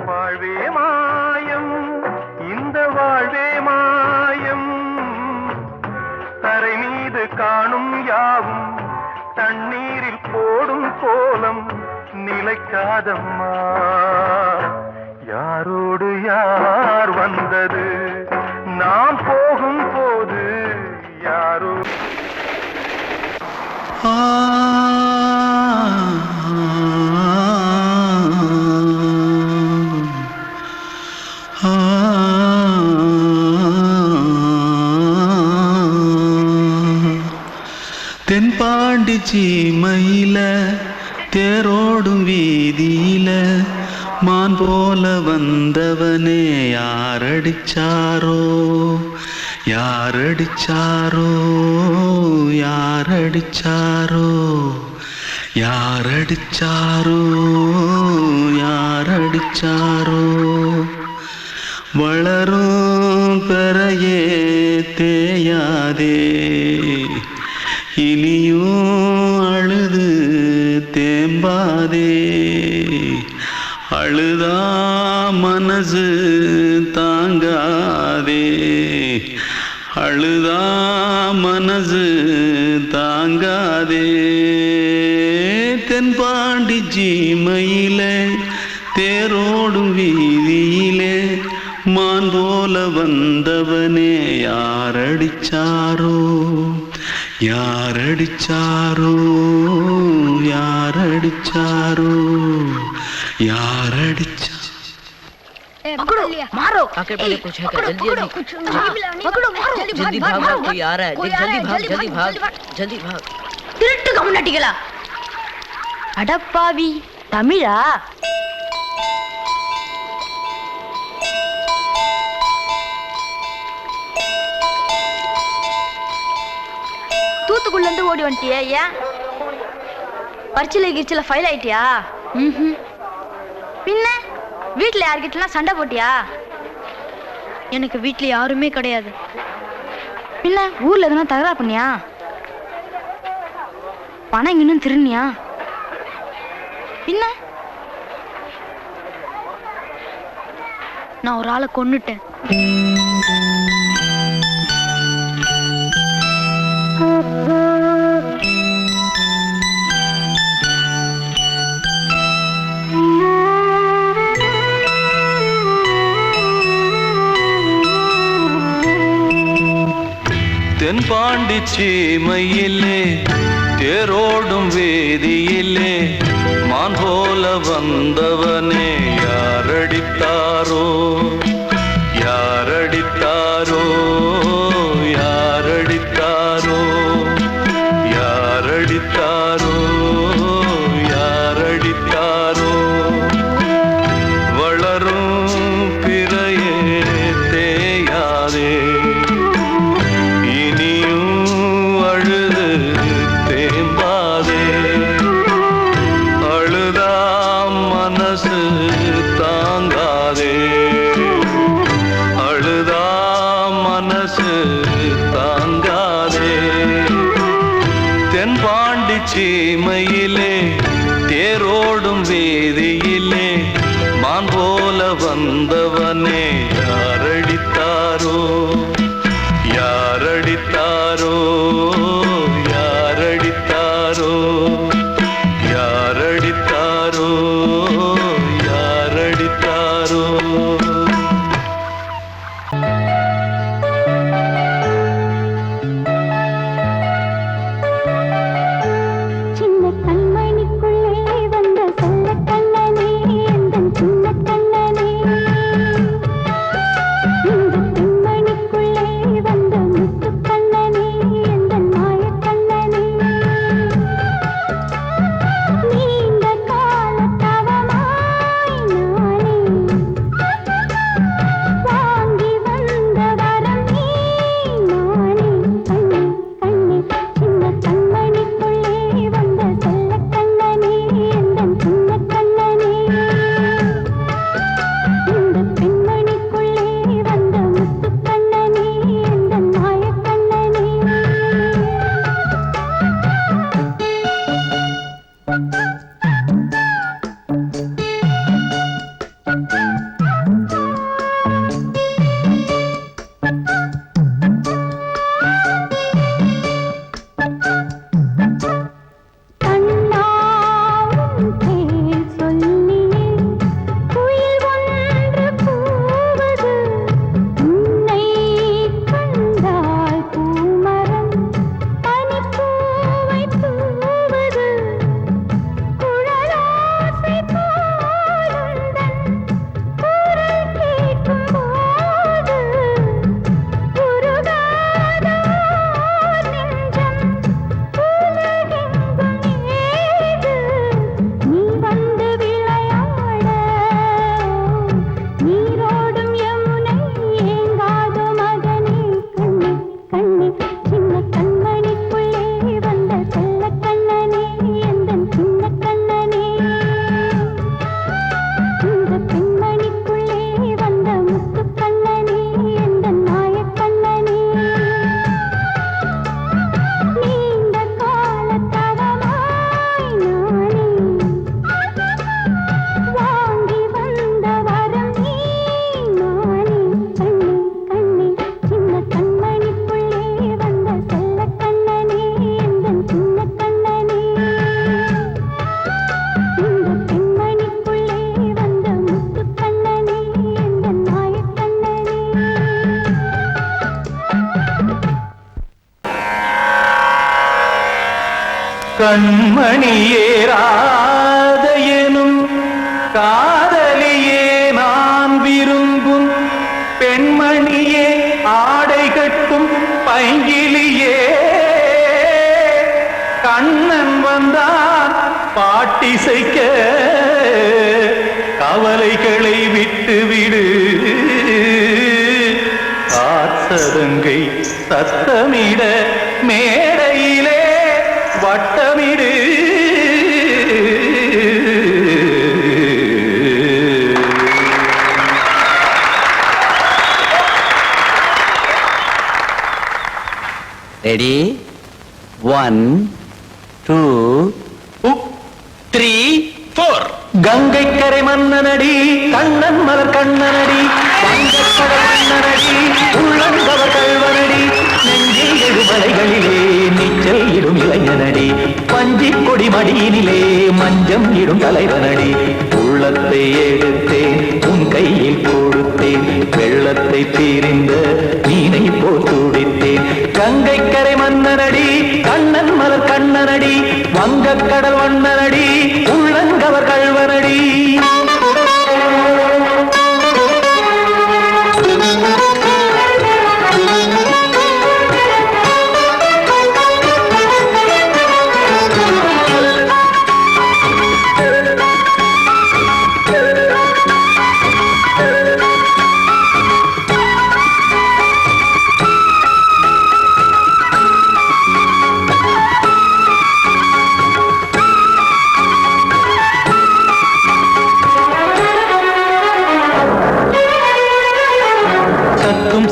வாழ்வே மாயம், இந்த வாழ்வே மாயம். தரை மீது காணும் யாவும் தண்ணீரில் போடும் கோலம் நிலைக்காதம்மா. யாரோடு யார் வந்தது நாம் போகும் போது யாரோ. தென்பாண்டி சீமையில தேரோடும் வீதியில மான் போல வந்தவனே யாரடிச்சாரோ யாரடிச்சாரோ யாரடிச்சாரோ யாரடிச்சாரோ யாரடிச்சாரோ. வளரும் பெறையே தேயாதே இனியும் அழுது தேம்பாதே. அழுதா மனசு தாங்காதே அழுதா மனசு தாங்காதே. தென்பாண்டி சீமையிலே தேரோடும் வீதியிலே மான் போல வந்தவனே யாரடிச்சாரோ யாரடிச்சாரோ யாரடிச்சாரோ யாரடிச்சா. पकड़ो मारो। आके पहले कुछ है क्या? जल्दी जल्दी पकड़ो मारो। जल्दी भाग भाग, कोई आ रहा है। जल्दी भाग जल्दी भाग. திருட்டு கம்னட்டிகளா, அடப்பாவி தமிழா? தூத்துக்குள்ள இருந்து ஓடி வந்துட்டியா? ஏன் பரிச்சையில கிரிச்சில ஃபைல் ஆயிட்டியா? பின்ன வீட்டுல யார்கிட்டலாம் சண்டை போட்டியா? எனக்கு வீட்டுல யாருமே கிடையாது. பின்ன ஊர்ல எதுனா தகராறு பண்ணியா? பணம் இன்னும் திருநியா? பின்ன நான் ஒரு ஆளை கொன்னுட்டேன். தென்பாண்டி சீமையிலே தேரோடும் வேதியிலே மான் போல வந்தவனே யாரடித்தாரோ யாரடித்தாரோ யாரடித்தாரோ யாரடித்தாரோ யாரடித்தாரோ வளரும் பிறையே தேயாதே சீமையிலே தேரோடும் வேதியிலே மான் போல வந்தவனே யாரடித்தாரோ யாரடித்தாரோ யாரடித்தாரோ யாரடித்தாரோ யாரடித்தாரோ கண்மணியேராத எனும் காதலியே நான் விரும்பும் பெண்மணியே ஆடை கட்டும் பைங்கிலியே கண்ணன் வந்தான் பாட்டிசைக்க கவலைகளை விட்டு விடு காசதங்கை சத்தமிட மேடையிலே வட்டமிடு ரெடி 1 2 3 4 கங்கை கரை மன்னனடி கண்ணன் மலர் கண்ணனடி வங்கக்கடல் மன்னனடி உள்ளங்கவர் கல்வனடி நெஞ்சில் எழுமலைகளிலே நீச்சல் இடும் இளைஞனடி பஞ்சி கொடி மடியினிலே மஞ்சம் இடும் தலைவனடி உள்ளத்தை எடுத்தேன் உன் கையில் கொடுத்தேன் வெள்ளத்தை தீரிந்த மீனை போல் துடித்தேன் கங்கை கரை மன்னனடி கண்ணன் மலர் கண்ணனடி வங்கக்கடல் வண்ணனடி உள்ளங்கவர் கல்வனடி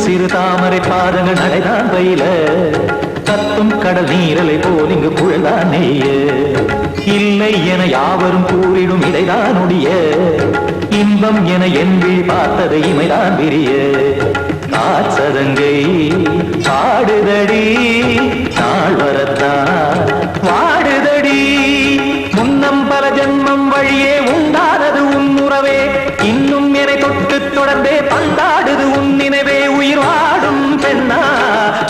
சிறு தாமரை பாதங்கள் நடைதான் பயில கத்தும் கடல் நீரலை போல் இங்கு புழல்தான் நெய்ய இல்லை என யாவரும் கூறிடும் இதைதான் உடைய இன்பம் என என் விழி பார்த்தது இமைதான் விரிய காசதங்கை பாடுதடி நாள் வரத்தான் வாடுதடி முன்னம் பல ஜென்மம் வழியே உண்டானது உன் உறவே இன்னும் என்னை தொட்டு தொடர்ந்தே பந்தாடுது உன் நினைவே உயிர் வாடும் பெண்ணா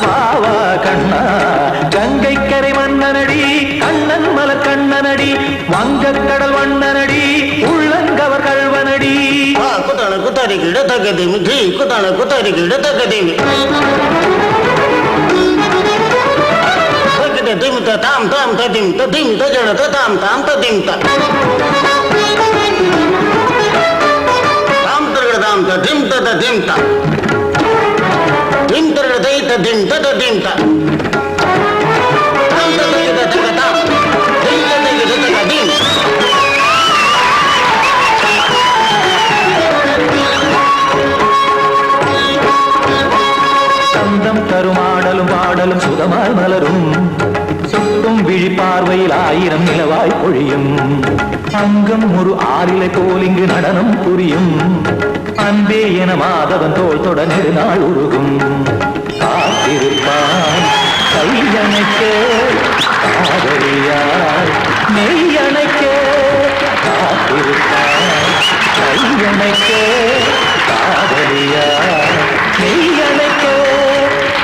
வாவா கண்ணா கங்கை கரை மன்னனடி கண்ணன் மலர் கண்ணனடி வங்கக்கடல் வண்ணனடி உள்ளங்கவர் கல்வனடி குத்தான குத்தாரி கிட தகதிமி ஜி குத்தான குத்தாரி கிட தகதிமி திமித்த தாம் தாம் ததிம் ததிம் தஜட தாம் தாம் ததிம் தாம் தாம் ததிம் ததிம் தாம் திம் தரதை ததிம் ததிம் தாம் தாம் ததிம் ததிம் தாம் திம் ததிம் ததிம் சந்தம் தருமாடலும் பாடலும் சுதமாய் மலரும் சுட்டும் விழி பார்வையில் ஆயிரம் நிலவாய் பொழியும் அங்கம் ஒரு ஆறிலை போல் இங்கு நடனம் புரியும் அன்பே என மாதவன் தோல் தொட நெடுநாள் உருகும் காத்திருப்பான் கையணைக்க காதலியார் மெய்யணைக்க காத்திருப்பான் கையணைக்க காதலியார் மெய்யணைக்க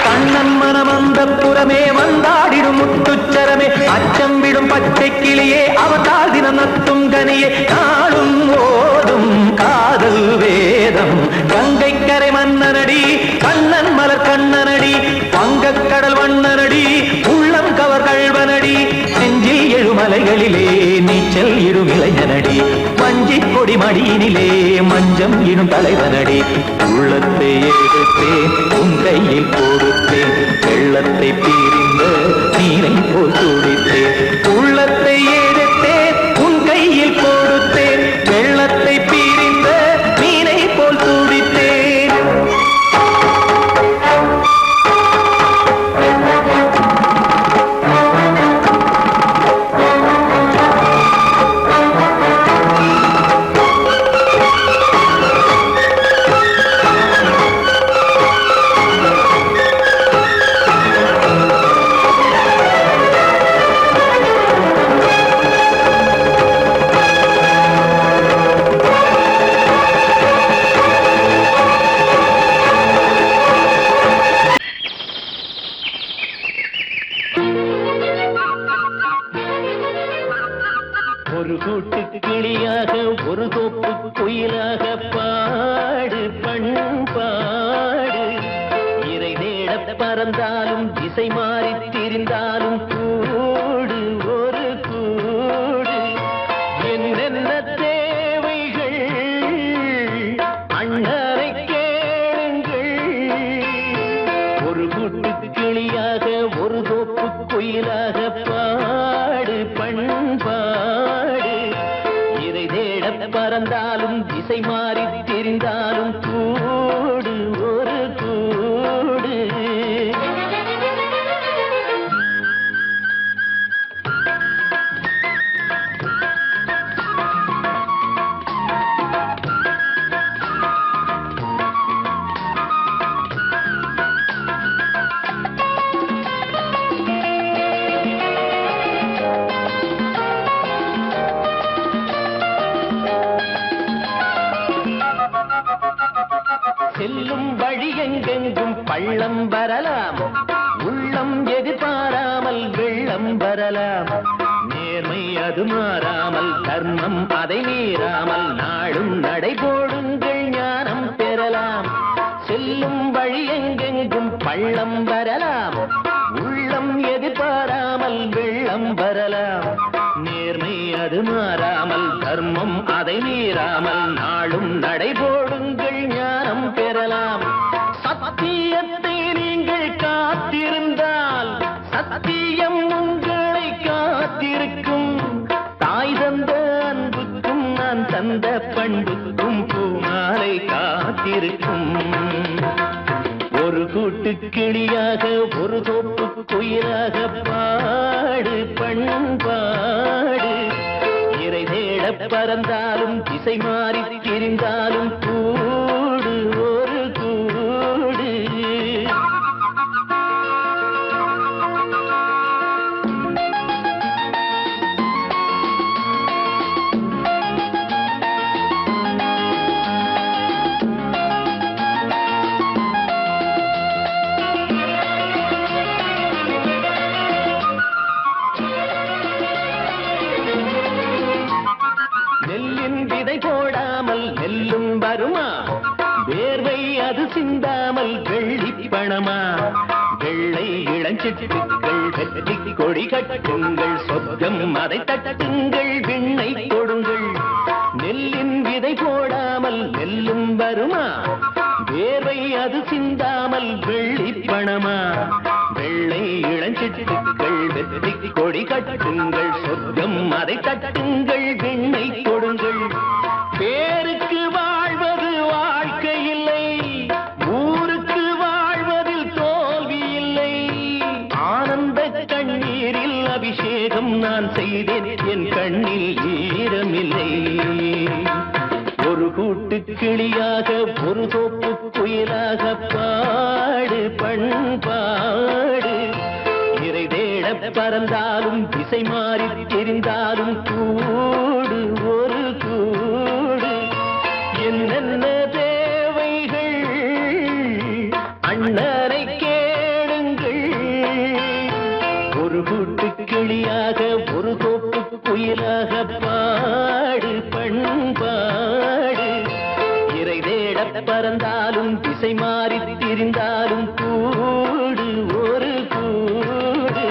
கண்ணன் மனம் அந்த புறமே வந்தாடிடும் முத்துச்சரமே அச்சம் விடும் பச்சை கிளியே அவதால் தினம் நத்தும் கனியே நாளும் ஓடும் காதல் வேதம் கங்கை கரை மன்னனடி கண்ணன் மலர் கண்ணனடி வங்கக்கடல் வண்ணனடி உள்ளம் கவர் கல்வனடி நெஞ்சில் எழுமலைகளிலே நீச்சல் இடும் இளைஞனடி வஞ்சி கொடி மடியினிலே மஞ்சம் இடும் தலைவனடி உள்ளத்தை எடுத்தேன் உன் கையில் கொடுத்தேன் வெள்ளத்தை பீரிந்த நீரை போல் துடித்தேன் உள்ளத்தை எடுத்தேன் உன் கையில் கொடுத்தேன் வெள்ளத்தை பீரிந்த நீரை போல் துடித்தேன் ஒரு கூட்டு கிளியாக ஒரு தோப்பு குயிலாக பாடு பண்பாடு இறை தேட பறந்தாலும் திசை மாறி திரிந்தாலும் கூடு ஒரு கூடு பறந்தாலும் திசை மாறி தெரிந்தாலும் கூடு ஒரு கூடு. செல்லும் வழி எங்கெங்கும் பள்ளம் வரலாம், உள்ளம் எதிர்பாராமல் வெள்ளம் வரலாம். நேர்மை அது மாறாமல், தர்மம் அதை மீறாமல், நாடும் நடைபோடுங்கள் ஞானம் பெறலாம். செல்லும் வழி எங்கெங்கும் பள்ளம் வரலாம், உள்ளம் எதிர்பாராமல் வெள்ளம் வரலாம். நேர்மை அது மாறாமல், தர்மம் அதை மீறாமல், நாடும் நடைபோடுங்கள் ஞானம் பெறலாம். சத்தியத்தை நீங்கள் காத்திருந்தால் சத்தியம் உங்களை காத்திருக்கும். தாய் தந்த அன்புக்கும் நான் தந்த பண்புக்கும் பூமாலை காத்திருக்கும். ஒரு கூட்டு கிளியாக ஒரு தோப்பு குயிலாக பாடு பண்பாடு. இறை தேட பறந்தாலும் திசை மாறி திரிந்தாலும் கூடு ஒரு கூடு. நெல்லின் விதை போடாமல் நெல்லும் வருமா, வேர்வை அது சிந்தாமல் வெள்ளி பணமா. வெள்ளை இளஞ்சிட்டுக்கள் வெற்றி கொடி கட்டுங்கள், சொர்க்கம் அதை தட்டுங்கள், விண்ணை கொடுங்கள். நெல்லின் விதை போடாமல் நெல்லும் வருமா, வேர்வை அது சிந்தாமல் வெள்ளி பணமா. வெள்ளை இளஞ்சிட்டுக்கள் வெற்றி கொடி கட்டுங்கள், சொர்க்கம் அதை தட்டுங்கள், விண்ணை கொடுங்கள். பேருக்கு வாழ்வது வாழ்க்கை இல்லை, ஊருக்கு வாழ்வதில் தோல்வி இல்லை. ஆனந்த கண்ணீரில் அபிஷேகம் நான் செய்தேன், என் கண்ணில் ஈரமில்லை. ஒரு கூட்டு கிளியாக ஒரு தோப்பு குயிலாக பாடு பண்பாடு. இறை தேட பறந்தாலும் திசை மாறி தெரிந்தாலும் கூடு ஒரு கூடு. என்னென்ன தேவைகள் அண்ணனை கேளுங்கள். ஒரு கூட்டு கிளியாக ஒரு தோப்பு குயிலாக பாடு பண்பாடு. இறை தேட பறந்தாலும் திசை மாறி திரிந்தாலும் கூடு ஒரு கூடு.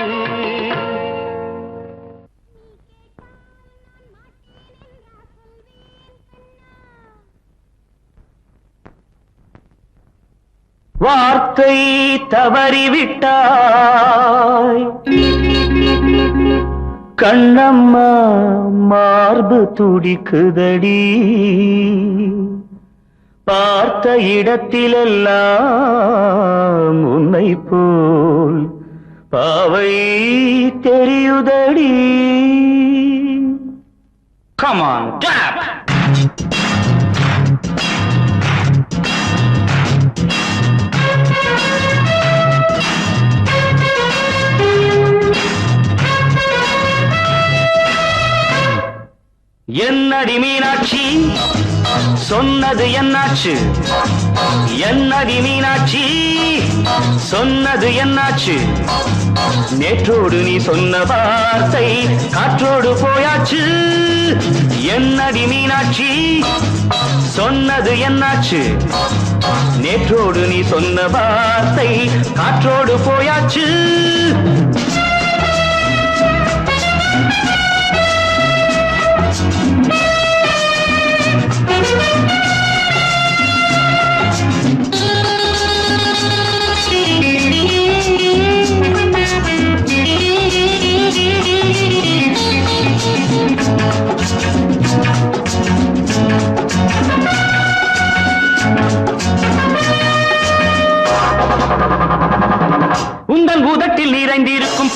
வார்த்தை தவறிவிட்டாய் கண்ணம்மா, மார்பு துடிக்குதடி. பார்த்த இடத்திலெல்லாம் உன்னை போல் பாவை தெரியுதடி. Come on, clap! என்னடி மீனாட்சி சொன்னது என்னாச்சு? என்னடி மீனாட்சி சொன்னது என்னாச்சு? நேற்றோடு நீ சொன்ன வார்த்தை காற்றோடு போயாச்சு. என்னடி மீனாட்சி சொன்னது என்னாச்சு? நேற்றோடு நீ சொன்ன வார்த்தை காற்றோடு போயாச்சு.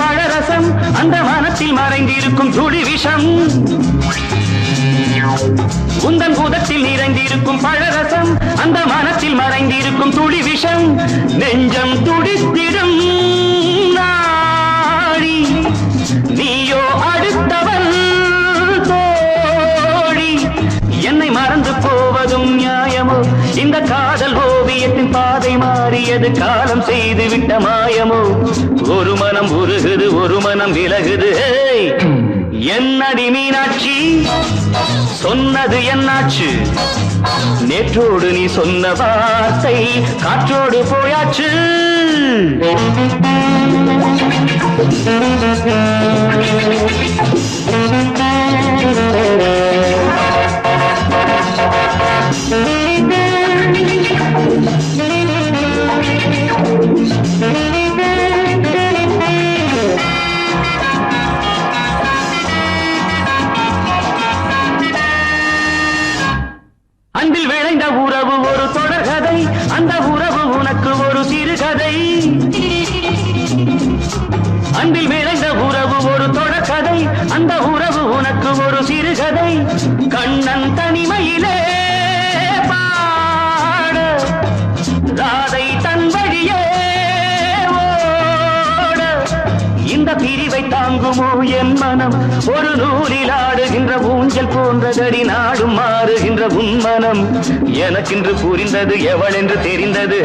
பழரசம் அந்த மனத்தில் மறைந்திருக்கும் துளி விஷம் உந்தன் பூதத்தில் நிறைந்திருக்கும் பழரசம் அந்த மனத்தில் மறைந்திருக்கும் துளி விஷம் நெஞ்சம் துடித்திடும் நாடி நீயோ அடுத்தவன் தோழி என்னை மறந்து போவதும் நியாயமோ இந்த காதல் ஓவியத்தின் பாதை மாறியது காலம் செய்து விட்ட மாயமோ ஒரு மனம் உருகுது ஒரு மனம் விலகுது என்னடி மீனாட்சி சொன்னது என்னாச்சு நேற்றோடு நீ சொன்ன வார்த்தை காற்றோடு போயாச்சு அன்பில் விளைந்த உறவு ஒரு தொடர்கதை அந்த உறவு உனக்கு ஒரு சிறுகதை அன்பில் விளைந்த உறவு ஒரு தொடர்கதை அந்த உறவு உனக்கு ஒரு சிறுகதை கண்ணன் தனிமையிலே பாட ராதை தன் வழியே ஓட இந்த பிரிவை தாங்குமோ என் மனம் ஒரு நூலில் ஆடுகின்ற ஊஞ்சல் போன்றதடி நாடும் மாறுகின்ற உன்மனம் எனக்கென்று புரிந்தது எவள் என்று தெரிந்தது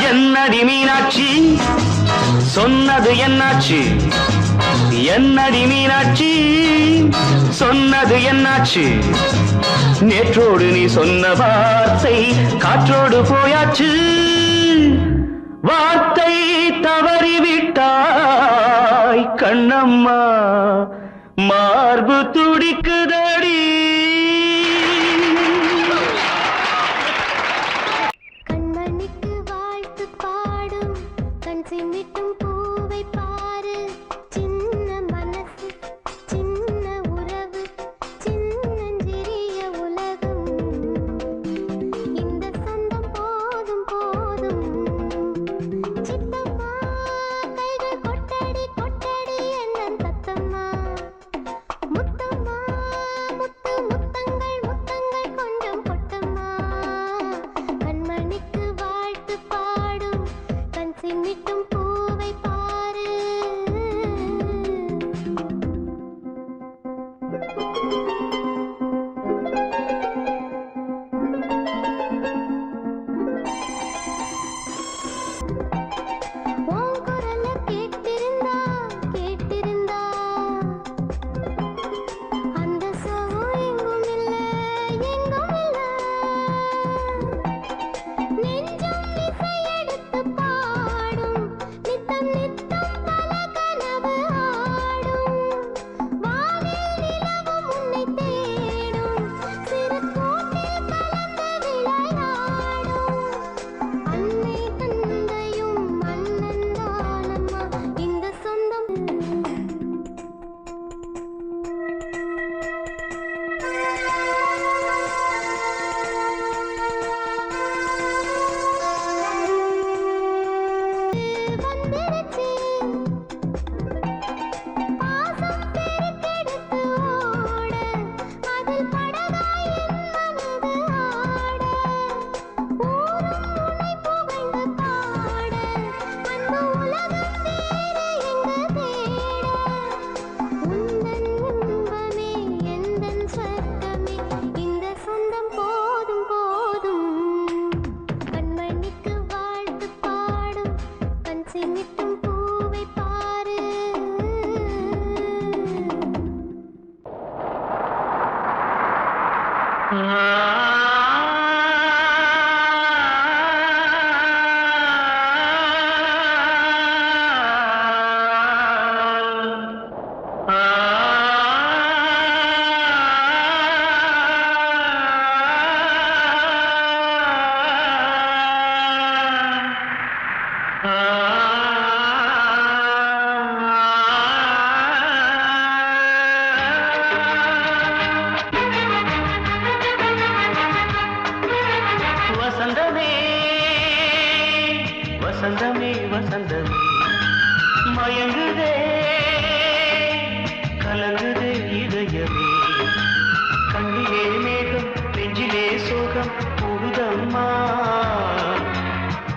என்னடி மீனாட்சி சொன்னது என்னாச்சு என்னடி மீனாட்சி சொன்னது என்னாச்சு நேற்றோடு நீ சொன்ன வார்த்தை காற்றோடு போயாச்சு வார்த்தை தவறிவிட்டாய் கண்ணம்மா மார்பு துடிக்குதடி கண்மணிக்கு வாழ்த்து பாடும் கண் சிமிட்டும் பூவை பாரு சின்ன மனசு சின்ன உறவு சின்னஞ்சிறிய உலகம் இந்த சொந்தம் போதும் போதும் சித்தம்மா கைகள் கொட்டடி கொட்டடி என்னன் தத்தம்மா முத்தம்மா முத்து முத்தங்கள் முத்தங்கள் கொஞ்சம் கொட்டம்மா கண்மணிக்கு வாழ்த்து பாடும் கண் சிமிட்டும் பூவை பாரு உன் குரல கேட்டிருந்தா கேட்டிருந்தா அந்த சோகம் எங்கும் இல்ல எங்கும் இல்ல நெஞ்சம் இசை எடுத்து பாடும் நித்தம் நித்தம் பல கனவு ஆடும் வானில் நிலவும் உன்னை தேடும் சிறு கூட்டில் கலந்து விளையாடும் அன்னை தந்தையும் அண்ணன் தானம்மா இந்த சொந்தம் வந்துருச்சு பாசம் பெருக்கெடுத்து ஓட அதில் படகாய் என் மனது ஆட ஊரும் உன்னை புகழ்ந்து பாட அந்த உலகம் வேறு எங்கு தேட உந்தன் இன்பமே எந்தன் சொர்க்கமே இந்த சொந்தம் போதும் போதும் கண்மணிக்கு வாழ்த்து பாடும் கண் சிமிட்டும் பூவை பாரு ஆ வசந்தமே வசந்தமே மயங்குதே கலங்குதே இதயமே கண்ணிலே மேகம் நெஞ்சிலே சோகம் கூடுதம்மா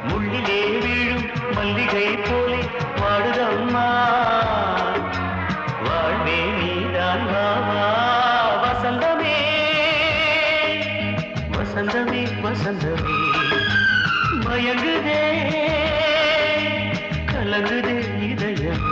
முள்ளிலே வீழும் மல்லிகை போலே வாடுதம்மா வாழ்வே நீதான் வாவா வசந்தமே வசந்தமே வசந்தமே மயங்குதே கலங்குதே இதயமே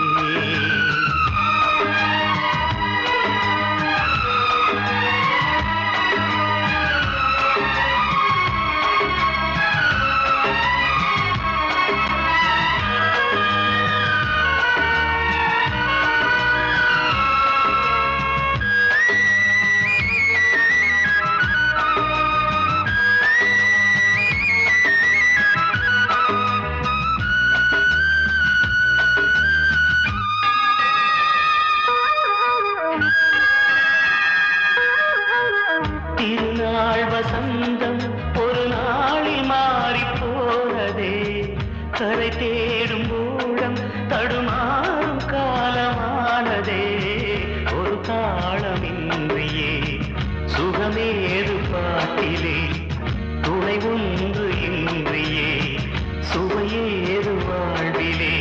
திருநாள் வசந்தம் ஒரு நாளில் மாறி போனதே கரை தேடும் ஊழம் தடுமாறும் காலமானதே ஒரு தாளமின்றியே சுகமேது பாட்டிலே துணை ஒன்று இன்றியே சுவையேது வாழ்விலே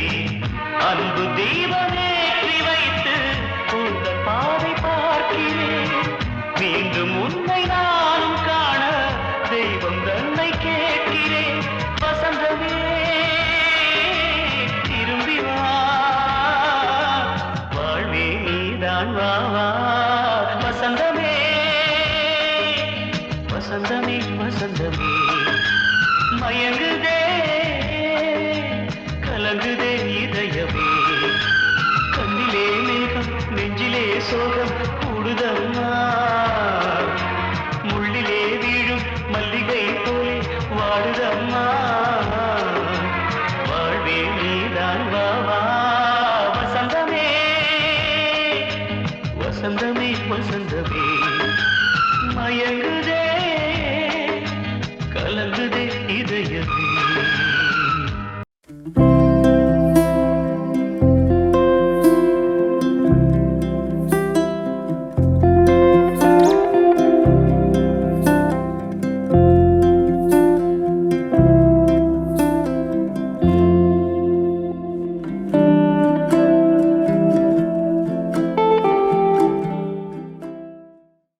அன்பு தீபமேற்றி வைத்து உங்கள் பாதை பார்க்கிறேன் மீண்டும் உன்னை நானும் காண தெய்வம் தன்னை கேட்கிறேன் வசந்தமே திரும்பி வா வாழ்வே நீதான் வா வா வசந்தமே வசந்தமே வசந்தமே மயங்குதே கலங்குதே இதயமே கண்ணிலே மேகம் நெஞ்சிலே சோகம் கூடுதம்மா முள்ளிலே வீழும் மல்லிகை போலே வாடுதம்மா வாழ்வே நீதான் வா வா வசந்தமே வசந்தமே வசந்தமே மயங்குதே கலங்குதே இதயமே